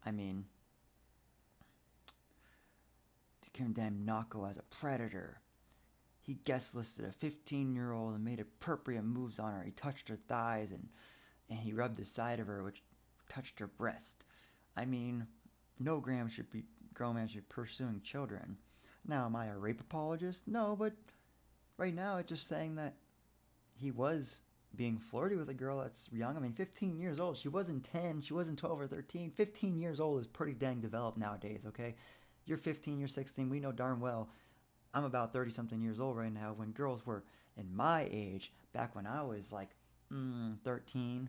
I mean, to condemn Nahko as a predator, he guest listed a 15-year-old and made appropriate moves on her. He touched her thighs and he rubbed the side of her, which touched her breast. I mean, no grown man should be pursuing children. Now, am I a rape apologist? No, but right now it's just saying that he was being flirty with a girl that's young. I mean, 15 years old. She wasn't 10. She wasn't 12 or 13. 15 years old is pretty dang developed nowadays, okay? You're 15, you're 16. We know darn well I'm about 30 something years old right now. When girls were in my age, back when I was like 13,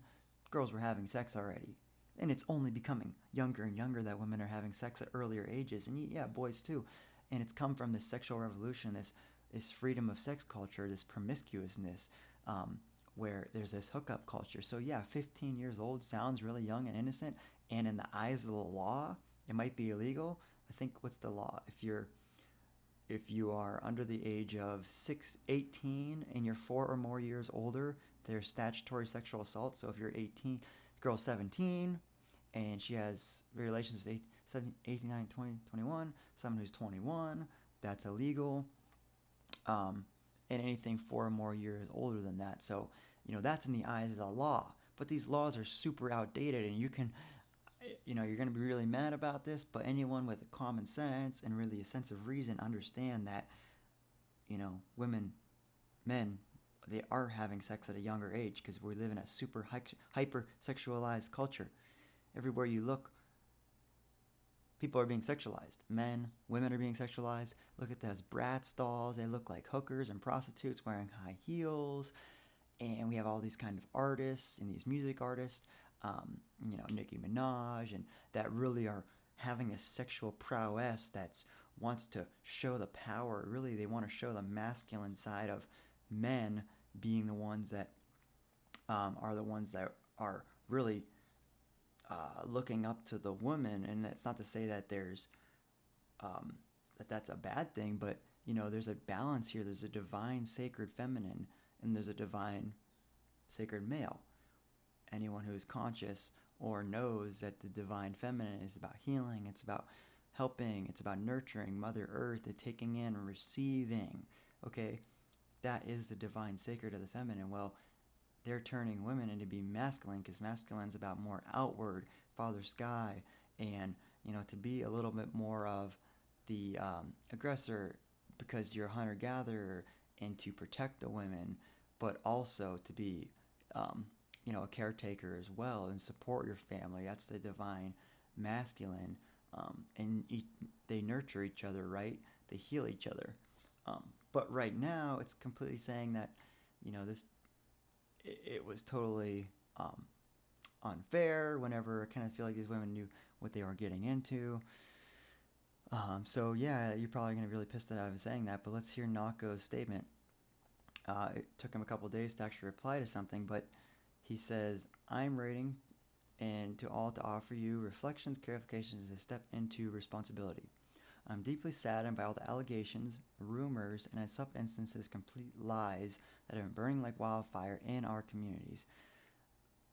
girls were having sex already. And it's only becoming younger and younger that women are having sex at earlier ages. And yeah, boys too. And it's come from this sexual revolution, this freedom of sex culture, this promiscuousness, where there's this hookup culture. So yeah, 15 years old sounds really young and innocent. And in the eyes of the law, it might be illegal. I think, what's the law? If you are under the age of 18 and you're 4 or more years older, there's statutory sexual assault. So if you're 18, girl's 17, and she has relations with 18, 19, 20, 21, someone who's 21, that's illegal. And anything 4 or more years older than that. So, that's in the eyes of the law. But these laws are super outdated, and you're going to be really mad about this, but anyone with a common sense and really a sense of reason understand that, men, they are having sex at a younger age because we live in a super hyper sexualized culture. Everywhere you look, people are being sexualized. Men, women are being sexualized. Look at those brat stalls. They look like hookers and prostitutes wearing high heels. And we have all these kind of artists and these music artists, Nicki Minaj, and that really are having a sexual prowess that wants to show the power. Really, they want to show the masculine side of men being the ones that are the ones that are really looking up to the woman. And it's not to say that that's a bad thing, but there's a balance here. There's a divine sacred feminine and there's a divine sacred male. Anyone who is conscious or knows that the divine feminine is about healing, it's about helping, it's about nurturing Mother Earth, and taking in and receiving. Okay, that is the divine sacred of the feminine. Well, they're turning women into being masculine because masculine's about more outward, Father Sky, and to be a little bit more of the aggressor because you're a hunter-gatherer and to protect the women, but also to be a caretaker as well and support your family. That's the divine masculine, and they nurture each other, right? They heal each other. But right now, it's completely saying that, this it was totally unfair. Whenever I kind of feel like these women knew what they were getting into. So yeah, you're probably gonna be really pissed that I was saying that. But let's hear Nahko's statement. It took him a couple days to actually reply to something, but he says, "I'm writing and to all to offer you reflections, clarifications as a step into responsibility. I'm deeply saddened by all the allegations, rumors, and in some instances complete lies that have been burning like wildfire in our communities."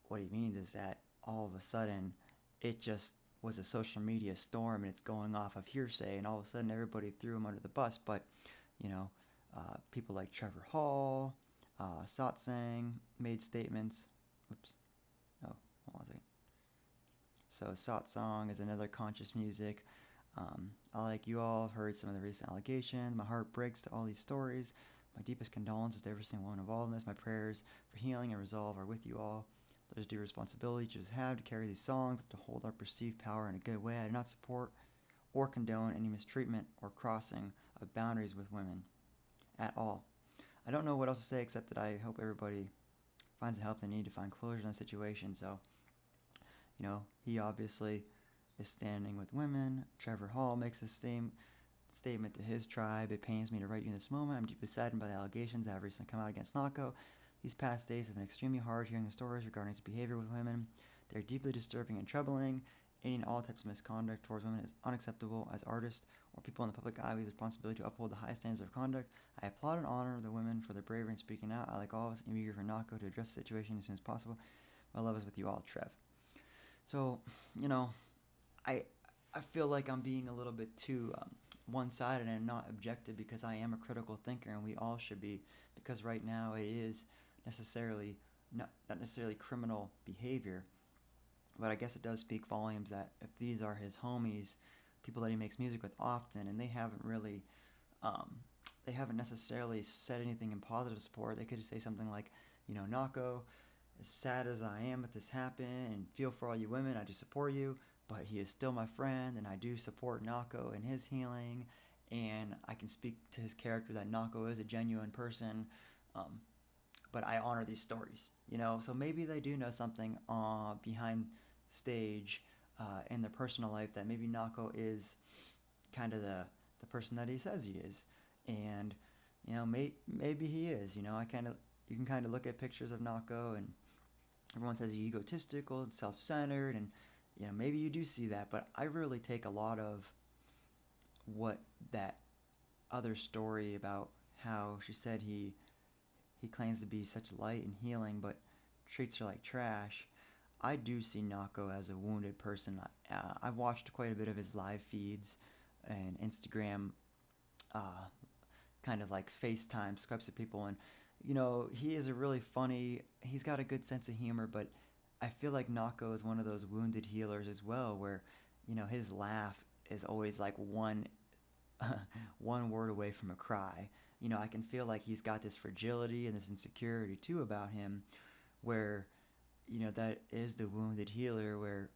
What he means is that all of a sudden it just was a social media storm and it's going off of hearsay, and all of a sudden everybody threw him under the bus. But, you know, people like Trevor Hall, Satsang made statements. Whoops. Oh, hold on a second. So Satsang is another conscious music. Like you all have heard some of the recent allegations. My heart breaks to all these stories. My deepest condolences to every single one involved in this. My prayers for healing and resolve are with you all. There's due responsibility to just have to carry these songs, to hold our perceived power in a good way. I do not support or condone any mistreatment or crossing of boundaries with women at all. I don't know what else to say except that I hope everybody finds the help they need to find closure in the situation. So, he obviously is standing with women. Trevor Hall makes a statement to his tribe. "It pains me to write you in this moment. I'm deeply saddened by the allegations that have recently come out against Nahko. These past days have been extremely hard hearing the stories regarding his behavior with women. They're deeply disturbing and troubling. Any all types of misconduct towards women is unacceptable. As artists or people in the public eye, we have the responsibility to uphold the high standards of conduct. I applaud and honor the women for their bravery in speaking out. I, like all of us, am eager for Nahko to address the situation as soon as possible. My love is with you all, Trev." So, I I feel like I'm being a little bit too one-sided and not objective, because I am a critical thinker, and we all should be, because right now it is necessarily not necessarily criminal behavior, but I guess it does speak volumes that if these are his homies, people that he makes music with often, and they haven't really they haven't necessarily said anything in positive support. They could just say something like, "Nahko, as sad as I am that this happened, and feel for all you women, I do support you, but he is still my friend, and I do support Nahko in his healing, and I can speak to his character that Nahko is a genuine person, but I honor these stories." So maybe they do know something behind stage in their personal life, that maybe Nahko is kind of the person that he says he is, and maybe he is. You can kind of look at pictures of Nahko, and everyone says he's egotistical and self-centered, and maybe you do see that, but I really take a lot of what that other story about how she said he claims to be such light and healing, but treats her like trash. I do see Nahko as a wounded person. I've watched quite a bit of his live feeds and Instagram, kind of like FaceTime Skypes of people, and he is a really funny. He's got a good sense of humor, but I feel like Nahko is one of those wounded healers as well, where his laugh is always like one one word away from a cry. I can feel like he's got this fragility and this insecurity too about him, where that is the wounded healer, where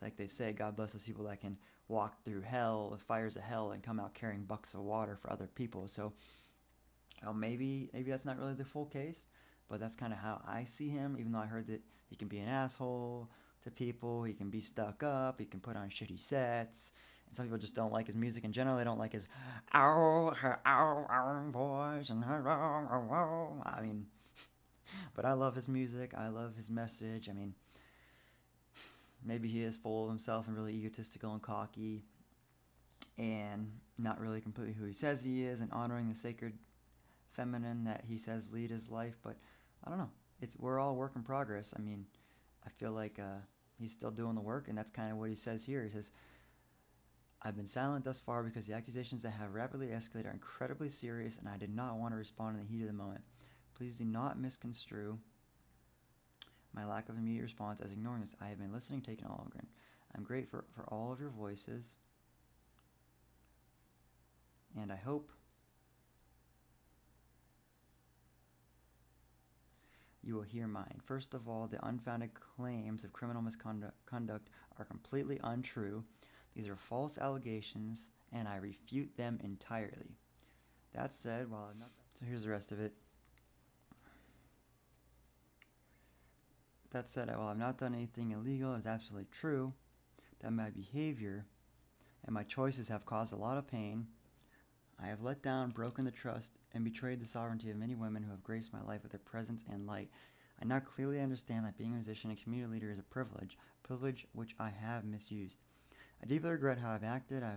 like they say, God bless those people that can walk through hell, the fires of hell, and come out carrying buckets of water for other people. So maybe that's not really the full case, but that's kind of how I see him. Even though I heard that he can be an asshole to people, he can be stuck up, he can put on shitty sets, and some people just don't like his music in general. They don't like his ow voice and I mean, but I love his music. I love his message. I mean, maybe he is full of himself and really egotistical and cocky, and not really completely who he says he is, and honoring the sacred feminine that he says lead his life. But I don't know. We're all work in progress. I mean, I feel like he's still doing the work, and that's kind of what he says here. He says, "I've been silent thus far because the accusations that have rapidly escalated are incredibly serious, and I did not want to respond in the heat of the moment. Please do not misconstrue my lack of immediate response as ignoring this. I have been listening, taking all of it. I'm grateful for all of your voices, and I hope you will hear mine. First of all, the unfounded claims of criminal misconduct are completely untrue. These are false allegations, and I refute them entirely. That said, while I've not... So here's the rest of it. That said, while I've not done anything illegal, it is absolutely true that my behavior and my choices have caused a lot of pain. I have let down, broken the trust, and betrayed the sovereignty of many women who have graced my life with their presence and light. I now clearly understand that being a musician and community leader is a privilege which I have misused. I deeply regret how I've acted. I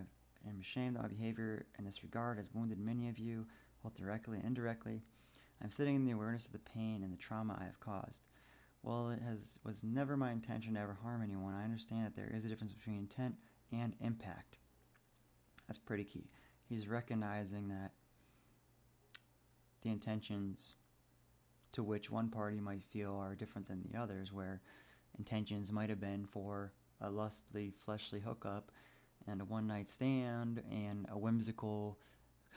am ashamed that my behavior in this regard has wounded many of you, both directly and indirectly. I am sitting in the awareness of the pain and the trauma I have caused. While it was never my intention to ever harm anyone, I understand that there is a difference between intent and impact. That's pretty key. He's recognizing that the intentions to which one party might feel are different than the others, where intentions might have been for a lustly, fleshly hookup and a one-night stand and a whimsical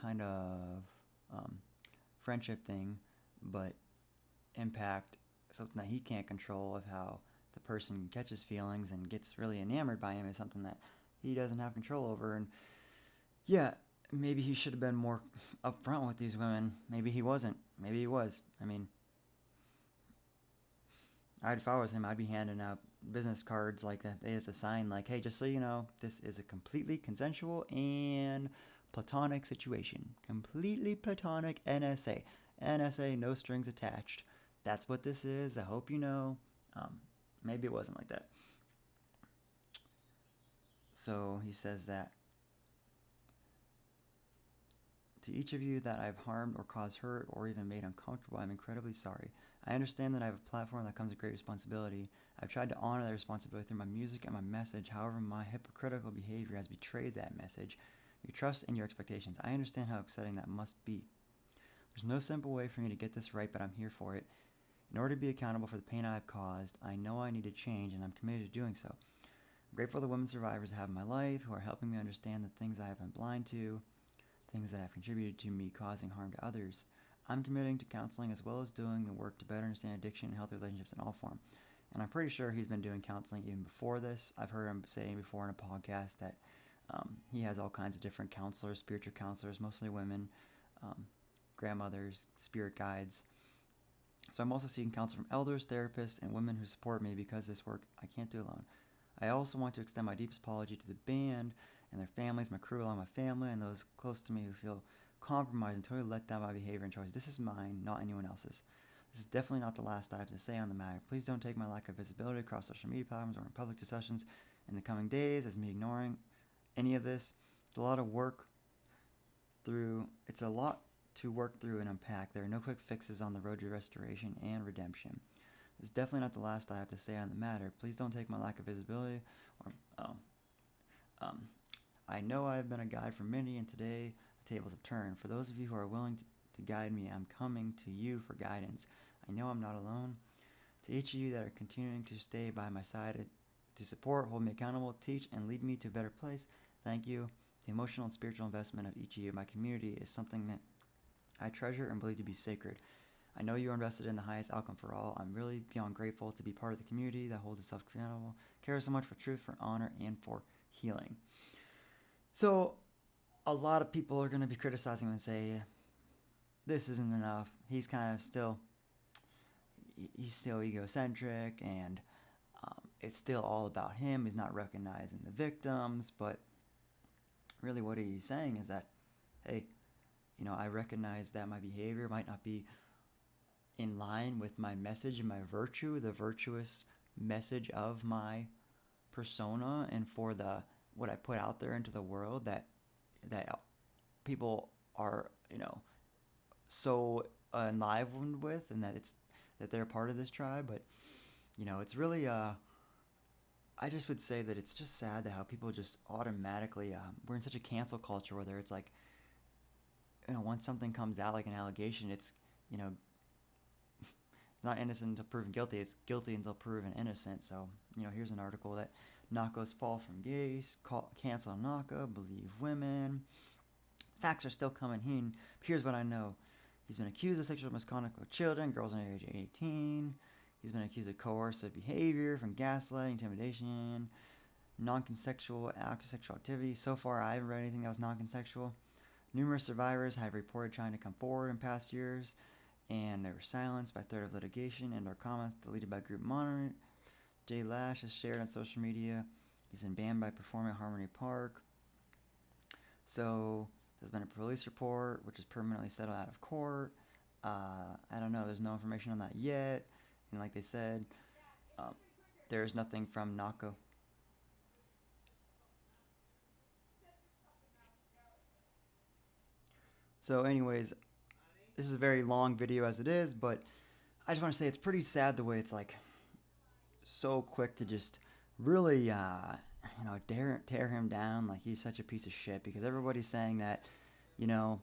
kind of friendship thing, but impact, something that he can't control, of how the person catches feelings and gets really enamored by him, is something that he doesn't have control over. And yeah, maybe he should have been more upfront with these women. Maybe he wasn't. Maybe he was. I mean, if I was him, I'd be handing out business cards like that. They have to sign, like, hey, just so you know, this is a completely consensual and platonic situation. Completely platonic NSA. NSA, no strings attached. That's what this is. I hope you know. Maybe it wasn't like that. So he says that to each of you that I've harmed or caused hurt or even made uncomfortable, I'm incredibly sorry. I understand that I have a platform that comes with great responsibility. I've tried to honor that responsibility through my music and my message. However, my hypocritical behavior has betrayed that message, your trust, and your expectations. I understand how upsetting that must be. There's no simple way for me to get this right, but I'm here for it. In order to be accountable for the pain I have caused, I know I need to change, and I'm committed to doing so. I'm grateful for the women survivors I have in my life who are helping me understand the things I have been blind to, things that have contributed to me causing harm to others. I'm committing to counseling as well as doing the work to better understand addiction and healthy relationships in all form. And I'm pretty sure he's been doing counseling even before this. I've heard him saying before in a podcast that he has all kinds of different counselors, spiritual counselors, mostly women, grandmothers, spirit guides. So I'm also seeking counsel from elders, therapists, and women who support me because this work I can't do alone. I also want to extend my deepest apology to the band and their families, my crew along my family, and those close to me who feel compromised and totally let down by behavior and choices. This is mine, not anyone else's. This is definitely not the last I have to say on the matter. Please don't take my lack of visibility across social media platforms or in public discussions in the coming days as me ignoring any of this. It's a lot of work through. It's a lot to work through and unpack. There are no quick fixes on the road to restoration and redemption. This is definitely not the last I have to say on the matter. Please don't take my lack of visibility or I know I have been a guide for many, and today the tables have turned. For those of you who are willing to guide me, I'm coming to you for guidance. I know I'm not alone. To each of you that are continuing to stay by my side to support, hold me accountable, teach, and lead me to a better place, thank you. The emotional and spiritual investment of each of you in my community is something that I treasure and believe to be sacred. I know you are invested in the highest outcome for all. I'm really beyond grateful to be part of the community that holds itself accountable, cares so much for truth, for honor, and for healing. So a lot of people are going to be criticizing him and say, this isn't enough. He's still egocentric, and it's still all about him. He's not recognizing the victims. But really what he's saying is that, hey, I recognize that my behavior might not be in line with my message and my virtue, the virtuous message of my persona, and for what I put out there into the world that people are so enlivened with, and that they're part of this tribe. But it's really I just would say that it's just sad that how people just automatically we're in such a cancel culture where it's like, once something comes out like an allegation, it's not innocent until proven guilty. It's guilty until proven innocent. So, here's an article that Nahko's fall from gays, cancel Nahko, believe women. Facts are still coming. Here's what I know. He's been accused of sexual misconduct with children, girls under age 18. He's been accused of coercive behavior, from gaslighting, non-consensual sexual activity. So far, I haven't read anything that was non-consensual. Numerous survivors have reported trying to come forward in past years, and they were silenced by threat of litigation and/or comments deleted by group monitoring. Jay Lash has shared on social media. He's been banned by performing at Harmony Park. So there's been a police report, which is permanently settled out of court. I don't know. There's no information on that yet. And like they said, there's nothing from Nahko. So anyways, this is a very long video as it is, but I just want to say it's pretty sad the way it's like so quick to just really tear him down like he's such a piece of shit, because everybody's saying that, you know,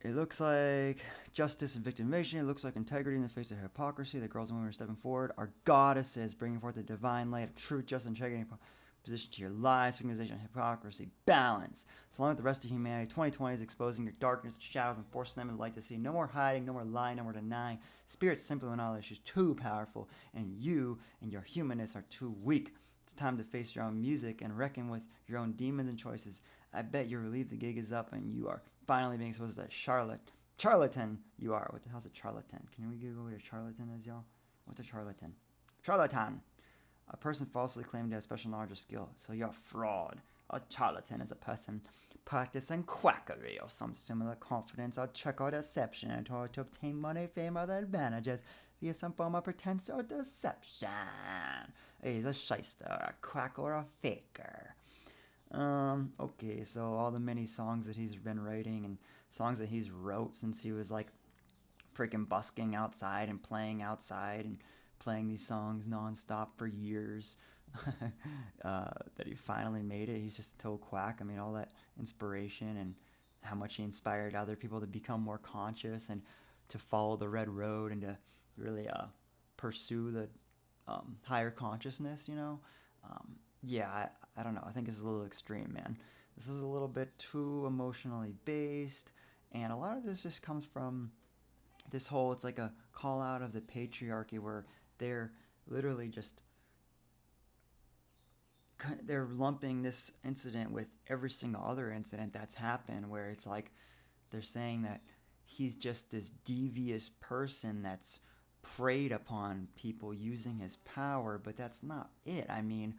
it looks like justice and victimization. It looks like integrity in the face of hypocrisy. The girls and women are stepping forward. Our goddesses bringing forth the divine light of truth, justice, integrity, position to your lies, victimization, hypocrisy, balance. So along with the rest of humanity, 2020 is exposing your darkness, shadows, and forcing them in the light to see. No more hiding, no more lying, no more denying. Spirit simply when all issues too powerful, and you and your humanness are too weak. It's time to face your own music and reckon with your own demons and choices. I bet you're relieved the gig is up and you are finally being exposed as a charlatan you are. What the hell's a charlatan? Can we Google what a charlatan is, y'all? What's a charlatan? Charlatan. A person falsely claiming to have special knowledge or skill. So you're a fraud. A charlatan is a person practicing quackery or some similar confidence or trick or deception in order to obtain money, fame, or other advantages via some form of pretense or deception. He's a shyster, a quack, or a faker. Okay, so all the many songs that he's been writing and songs that he's wrote since he was like freaking busking outside and playing these songs nonstop for years, that he finally made it. He's just a total quack. I mean, all that inspiration and how much he inspired other people to become more conscious and to follow the red road and to really pursue the higher consciousness, you know? I don't know. I think it's a little extreme, man. This is a little bit too emotionally based, and a lot of this just comes from this whole, it's like a call out of the patriarchy where they're literally just, they're lumping this incident with every single other incident that's happened, where it's like they're saying that he's just this devious person that's preyed upon people using his power, but that's not it. I mean,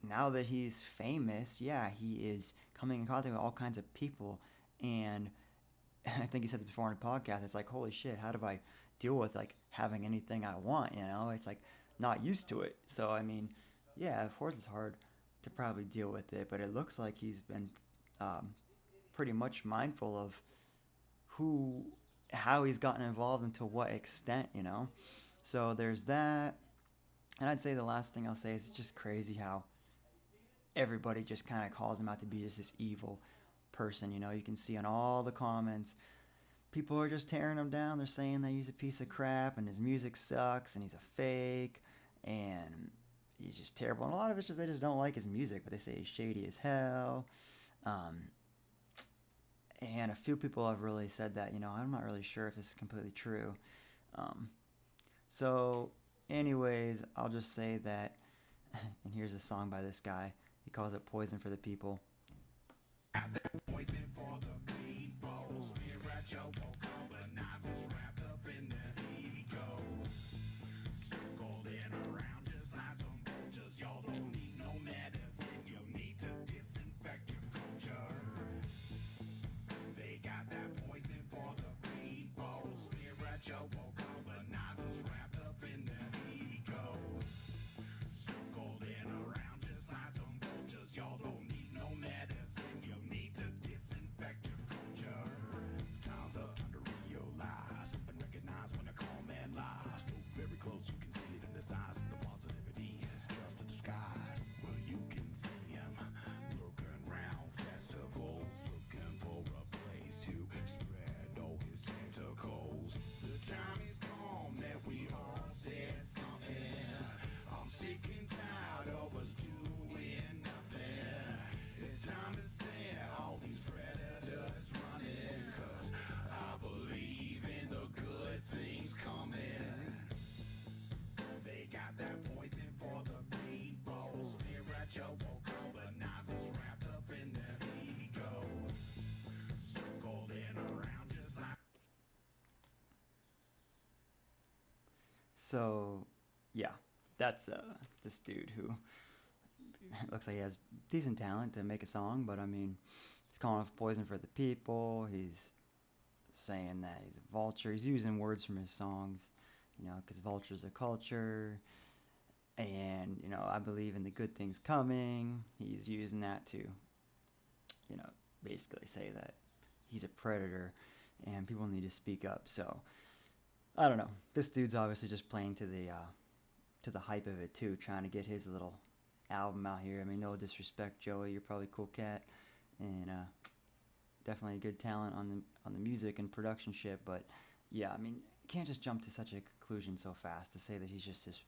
now that he's famous, yeah, he is coming in contact with all kinds of people, and I think he said this before on a podcast, it's like, holy shit, how do I deal with like having anything I want, you know? It's like not used to it. So I mean, yeah, of course it's hard to probably deal with it, but it looks like he's been pretty much mindful of how he's gotten involved and to what extent, you know? So there's that. And I'd say the last thing I'll say is it's just crazy how everybody just kind of calls him out to be just this evil person, you know? You can see on all the comments, people are just tearing him down. They're saying that he's a piece of crap and his music sucks and he's a fake and he's just terrible. And a lot of it's just they just don't like his music, but they say he's shady as hell. And a few people have really said that, you know, I'm not really sure if it's completely true. So anyways, I'll just say that, and here's a song by this guy. He calls it Poison for the People. Poison for the people, spiritual colonizers wrapped up in their ego, circled in around just like some vultures. Y'all don't need no medicine, you need to disinfect your culture. They got that poison for the people, spiritual colonizers wrapped up in their ego, circled in around just like some vultures. Y'all don't need no medicine, you need to disinfect your culture. Times up to realize So, yeah, that's this dude who looks like he has decent talent to make a song, but I mean, he's calling off poison for the people. He's saying that he's a vulture. He's using words from his songs, because vulture's a culture, and I believe in the good things coming. He's using that to, you know, basically say that he's a predator, and people need to speak up. So I don't know. This dude's obviously just playing to the hype of it too, trying to get his little album out here. I mean, no disrespect, Joey, you're probably a cool cat, and definitely a good talent on the music and production shit. But yeah, I mean, you can't just jump to such a conclusion so fast to say that he's just this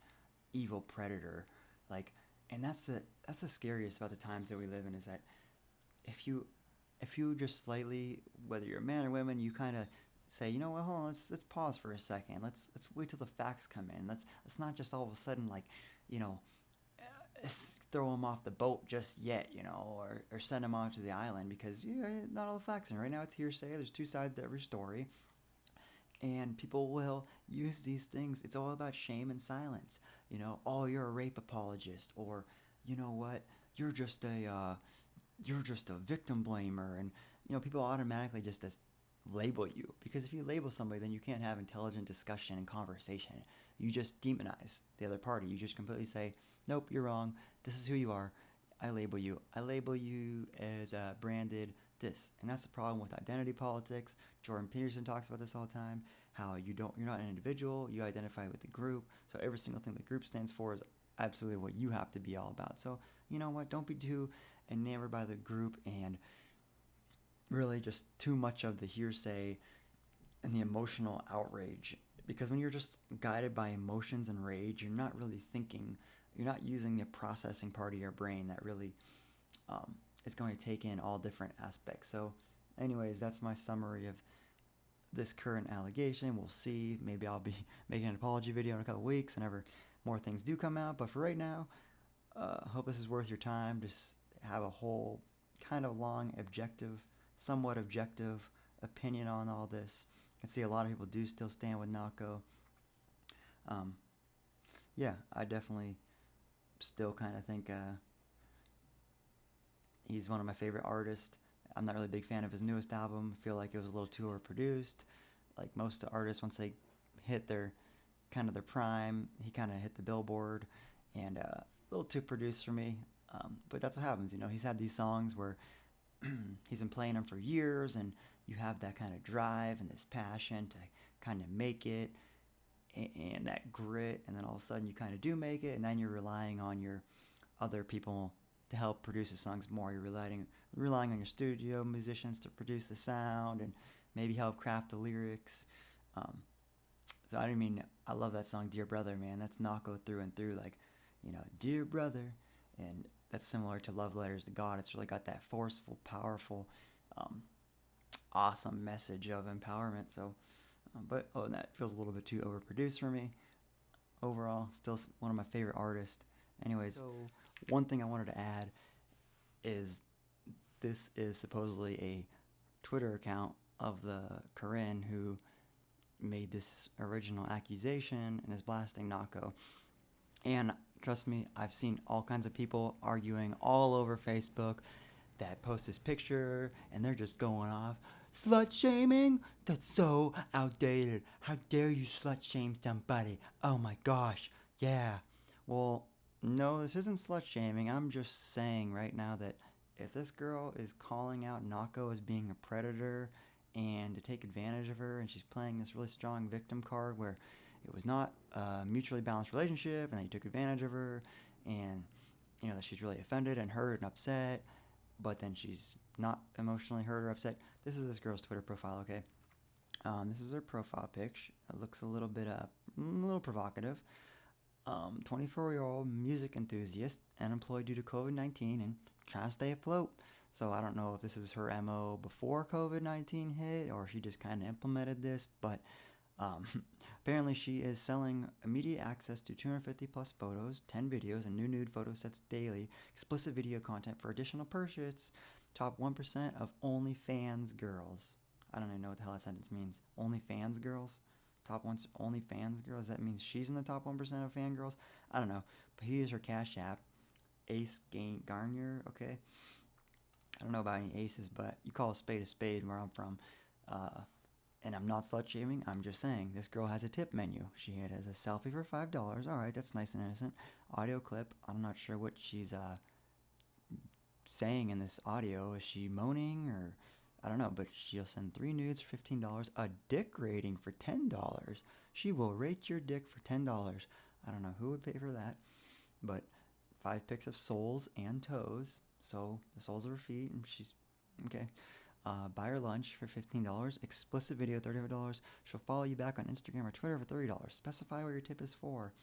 evil predator, like. And that's the scariest about the times that we live in, is that if you just slightly, whether you're a man or woman, you kind of say, you know what, hold on, let's pause for a second. Let's wait till the facts come in. Let's not just all of a sudden, like, you know, throw him off the boat just yet, or send him off to the island, because not all the facts in. Right now it's hearsay. There's two sides to every story, and people will use these things. It's all about shame and silence. Oh, you're a rape apologist, or you know what, you're just a victim blamer, and people automatically just label you, because if you label somebody, then you can't have intelligent discussion and conversation. You just demonize the other party. You just completely say, nope, you're wrong, this is who you are, I label you as branded this. And that's the problem with identity politics. Jordan Peterson talks about this all the time, how you're not an individual, you identify with the group, so every single thing the group stands for is absolutely what you have to be all about. So you know what, don't be too enamored by the group and really just too much of the hearsay and the emotional outrage, because when you're just guided by emotions and rage, you're not really thinking, you're not using the processing part of your brain that really is going to take in all different aspects. So anyways, that's my summary of this current allegation. We'll see, maybe I'll be making an apology video in a couple weeks whenever more things do come out, but for right now, hope this is worth your time. Just have a whole kind of long, somewhat objective opinion on all this. I can see a lot of people do still stand with Nahko. Yeah, I definitely still kind of think he's one of my favorite artists. I'm not really a big fan of his newest album. I feel like it was a little too overproduced. Like most artists, once they hit their prime, he kind of hit the billboard, and a little too produced for me. But that's what happens. He's had these songs where he's been playing them for years, and you have that kind of drive and this passion to kind of make it, and that grit, and then all of a sudden you kind of do make it, and then you're relying on your other people to help produce the songs more. You're relying on your studio musicians to produce the sound and maybe help craft the lyrics. So I love that song, Dear Brother, man. That's Nahko through and through, like, Dear Brother, and that's similar to Love Letters to God. It's really got that forceful, powerful, awesome message of empowerment. So, but other than that, it feels a little bit too overproduced for me. Overall, still one of my favorite artists. Anyways, so one thing I wanted to add is this is supposedly a Twitter account of the Corinne who made this original accusation and is blasting Nahko. And trust me, I've seen all kinds of people arguing all over Facebook that post this picture, and they're just going off. Slut shaming? That's so outdated. How dare you slut shame somebody? Oh my gosh. Yeah. Well, no, this isn't slut shaming. I'm just saying right now that if this girl is calling out Nahko as being a predator and to take advantage of her, and she's playing this really strong victim card where it was not a mutually balanced relationship, and that you took advantage of her, and that she's really offended and hurt and upset, but then she's not emotionally hurt or upset. This is this girl's Twitter profile, okay? This is her profile pic. It looks a little provocative. 24-year-old music enthusiast, unemployed due to COVID-19, and trying to stay afloat. So I don't know if this was her MO before COVID-19 hit, or she just kind of implemented this, but apparently she is selling immediate access to 250 plus photos, 10 videos, and new nude photo sets daily, explicit video content for additional purchase, top 1% of OnlyFans girls. I don't even know what the hell that sentence means. OnlyFans girls? top one's only fans girls. That means she's in the top 1% of fangirls. I don't know, but here's her Cash App, Ace Garnier. Okay, I don't know about any aces, but you call a spade where I'm from. And I'm not slut shaming. I'm just saying this girl has a tip menu. She has a selfie for $5. All right, that's nice and innocent. Audio clip. I'm not sure what she's saying in this audio. Is she moaning or I don't know? But she'll send 3 nudes for $15. A dick rating for $10. She will rate your dick for $10. I don't know who would pay for that, but 5 pics of soles and toes. So the soles of her feet, and she's okay. Buy her lunch for $15. Explicit video, $35. She'll follow you back on Instagram or Twitter for $30. Specify what your tip is for.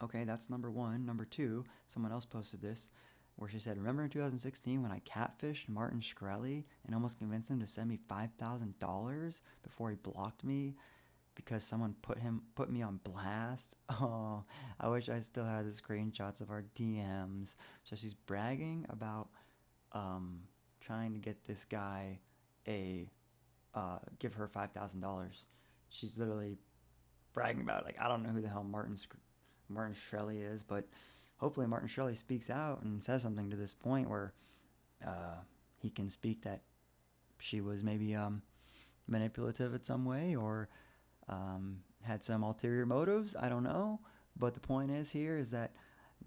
Okay, that's number one. Number two, someone else posted this where she said, remember in 2016 when I catfished Martin Shkreli and almost convinced him to send me $5,000 before he blocked me because someone put me on blast? Oh, I wish I still had the screenshots of our DMs. So she's bragging about trying to get this guy give her $5,000. She's literally bragging about it. Like, I don't know who the hell Martin Shkreli is, but hopefully Martin Shkreli speaks out and says something to this point where he can speak that she was maybe manipulative in some way or had some ulterior motives. I don't know. But the point is here is that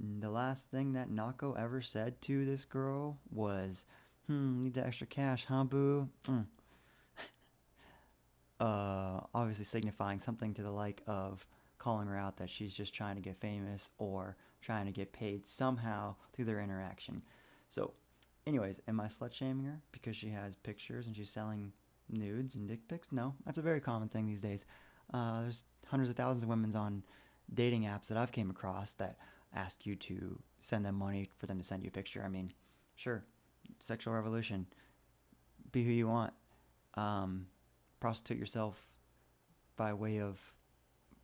the last thing that Nahko ever said to this girl was, need the extra cash, huh, boo? Obviously signifying something to the like of calling her out that she's just trying to get famous or trying to get paid somehow through their interaction. So, anyways, am I slut shaming her because she has pictures and she's selling nudes and dick pics? No, that's a very common thing these days. There's hundreds of thousands of women on dating apps that I've came across that ask you to send them money for them to send you a picture. I mean, sure, sexual revolution. Be who you want. Prostitute yourself by way of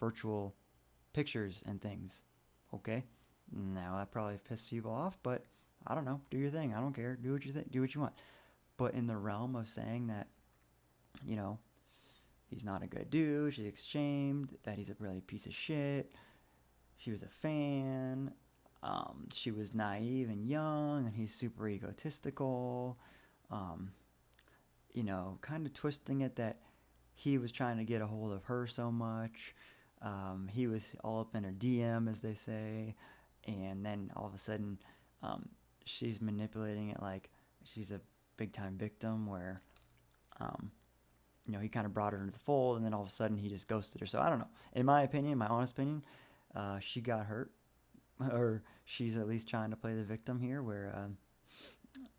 virtual pictures and things. Okay? Now that probably pisses people off, but I don't know. Do your thing. I don't care. Do what you think. Do what you want. But in the realm of saying that, you know, he's not a good dude, she's shamed, that he's a really piece of shit, she was a fan, she was naive and young, and he's super egotistical, kind of twisting it that he was trying to get a hold of her so much. He was all up in her DM, as they say, and then all of a sudden she's manipulating it like she's a big-time victim where, he kind of brought her into the fold, and then all of a sudden he just ghosted her. So I don't know. In my opinion, my honest opinion, she got hurt, or she's at least trying to play the victim here where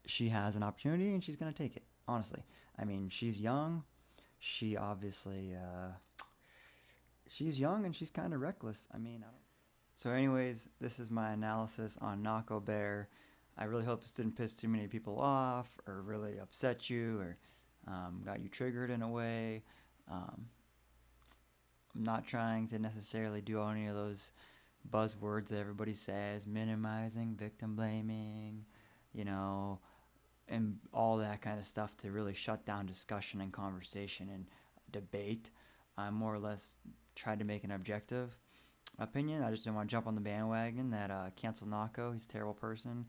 she has an opportunity and she's going to take it, honestly. I mean, she's young. She obviously... she's young and she's kind of reckless. I mean, I don't... So anyways, this is my analysis on Nahko Bear. I really hope this didn't piss too many people off or really upset you or got you triggered in a way. I'm not trying to necessarily do any of those buzzwords that everybody says, minimizing, victim blaming, and all that kind of stuff to really shut down discussion and conversation and debate. I more or less tried to make an objective opinion. I just didn't want to jump on the bandwagon that cancel Nahko. He's a terrible person.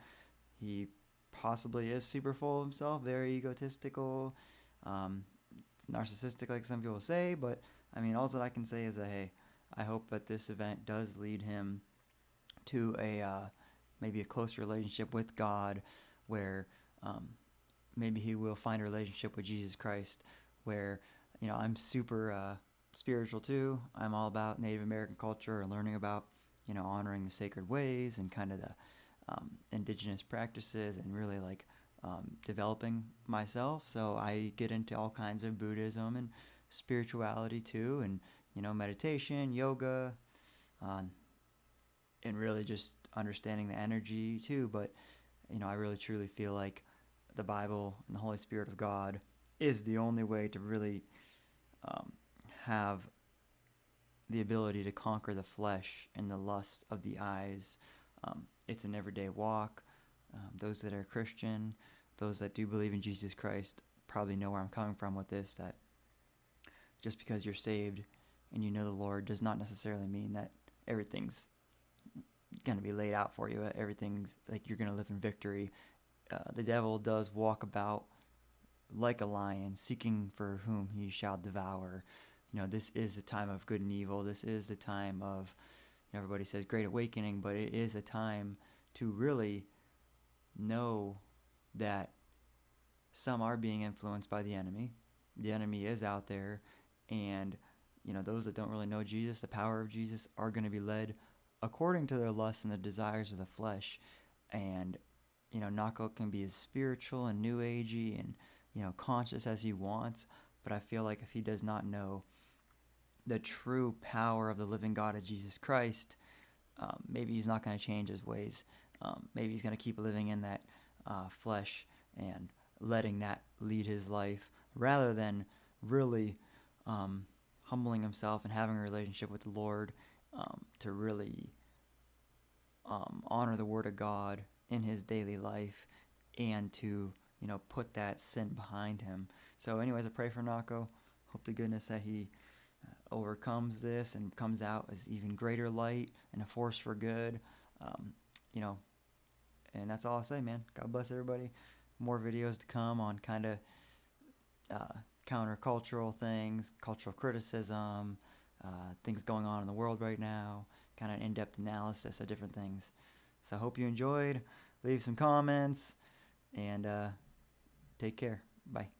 He possibly is super full of himself, very egotistical, narcissistic like some people say, but I mean, all that I can say is that, hey, I hope that this event does lead him to maybe a close relationship with God where maybe he will find a relationship with Jesus Christ where, I'm super spiritual too. I'm all about Native American culture and learning about, honoring the sacred ways and kind of the indigenous practices and really like developing myself. So I get into all kinds of Buddhism and spirituality too, and meditation, yoga, and really just understanding the energy too. But I really truly feel like the Bible and the Holy Spirit of God is the only way to really have the ability to conquer the flesh and the lust of the eyes. It's an everyday walk. Those that are Christian, those that do believe in Jesus Christ, probably know where I'm coming from with this, that just because you're saved and you know the Lord does not necessarily mean that everything's going to be laid out for you. Everything's like you're going to live in victory. The devil does walk about like a lion, seeking for whom he shall devour. This is the time of good and evil. This is the time of, everybody says great awakening, but it is a time to really know that some are being influenced by the enemy. The enemy is out there, and those that don't really know Jesus, the power of Jesus, are going to be led according to their lusts and the desires of the flesh. And Nahko can be as spiritual and new agey and conscious as he wants, but I feel like if he does not know the true power of the living God of Jesus Christ, maybe he's not going to change his ways. Maybe he's going to keep living in that flesh and letting that lead his life rather than really humbling himself and having a relationship with the Lord to really honor the Word of God in his daily life and to put that sin behind him. So anyways, I pray for Nahko. Hope to goodness that he overcomes this and comes out as even greater light and a force for good. And that's all I'll say, man. God bless everybody. More videos to come on kind of countercultural things, cultural criticism, things going on in the world right now, kind of in-depth analysis of different things. So I hope you enjoyed. Leave some comments, and take care. Bye.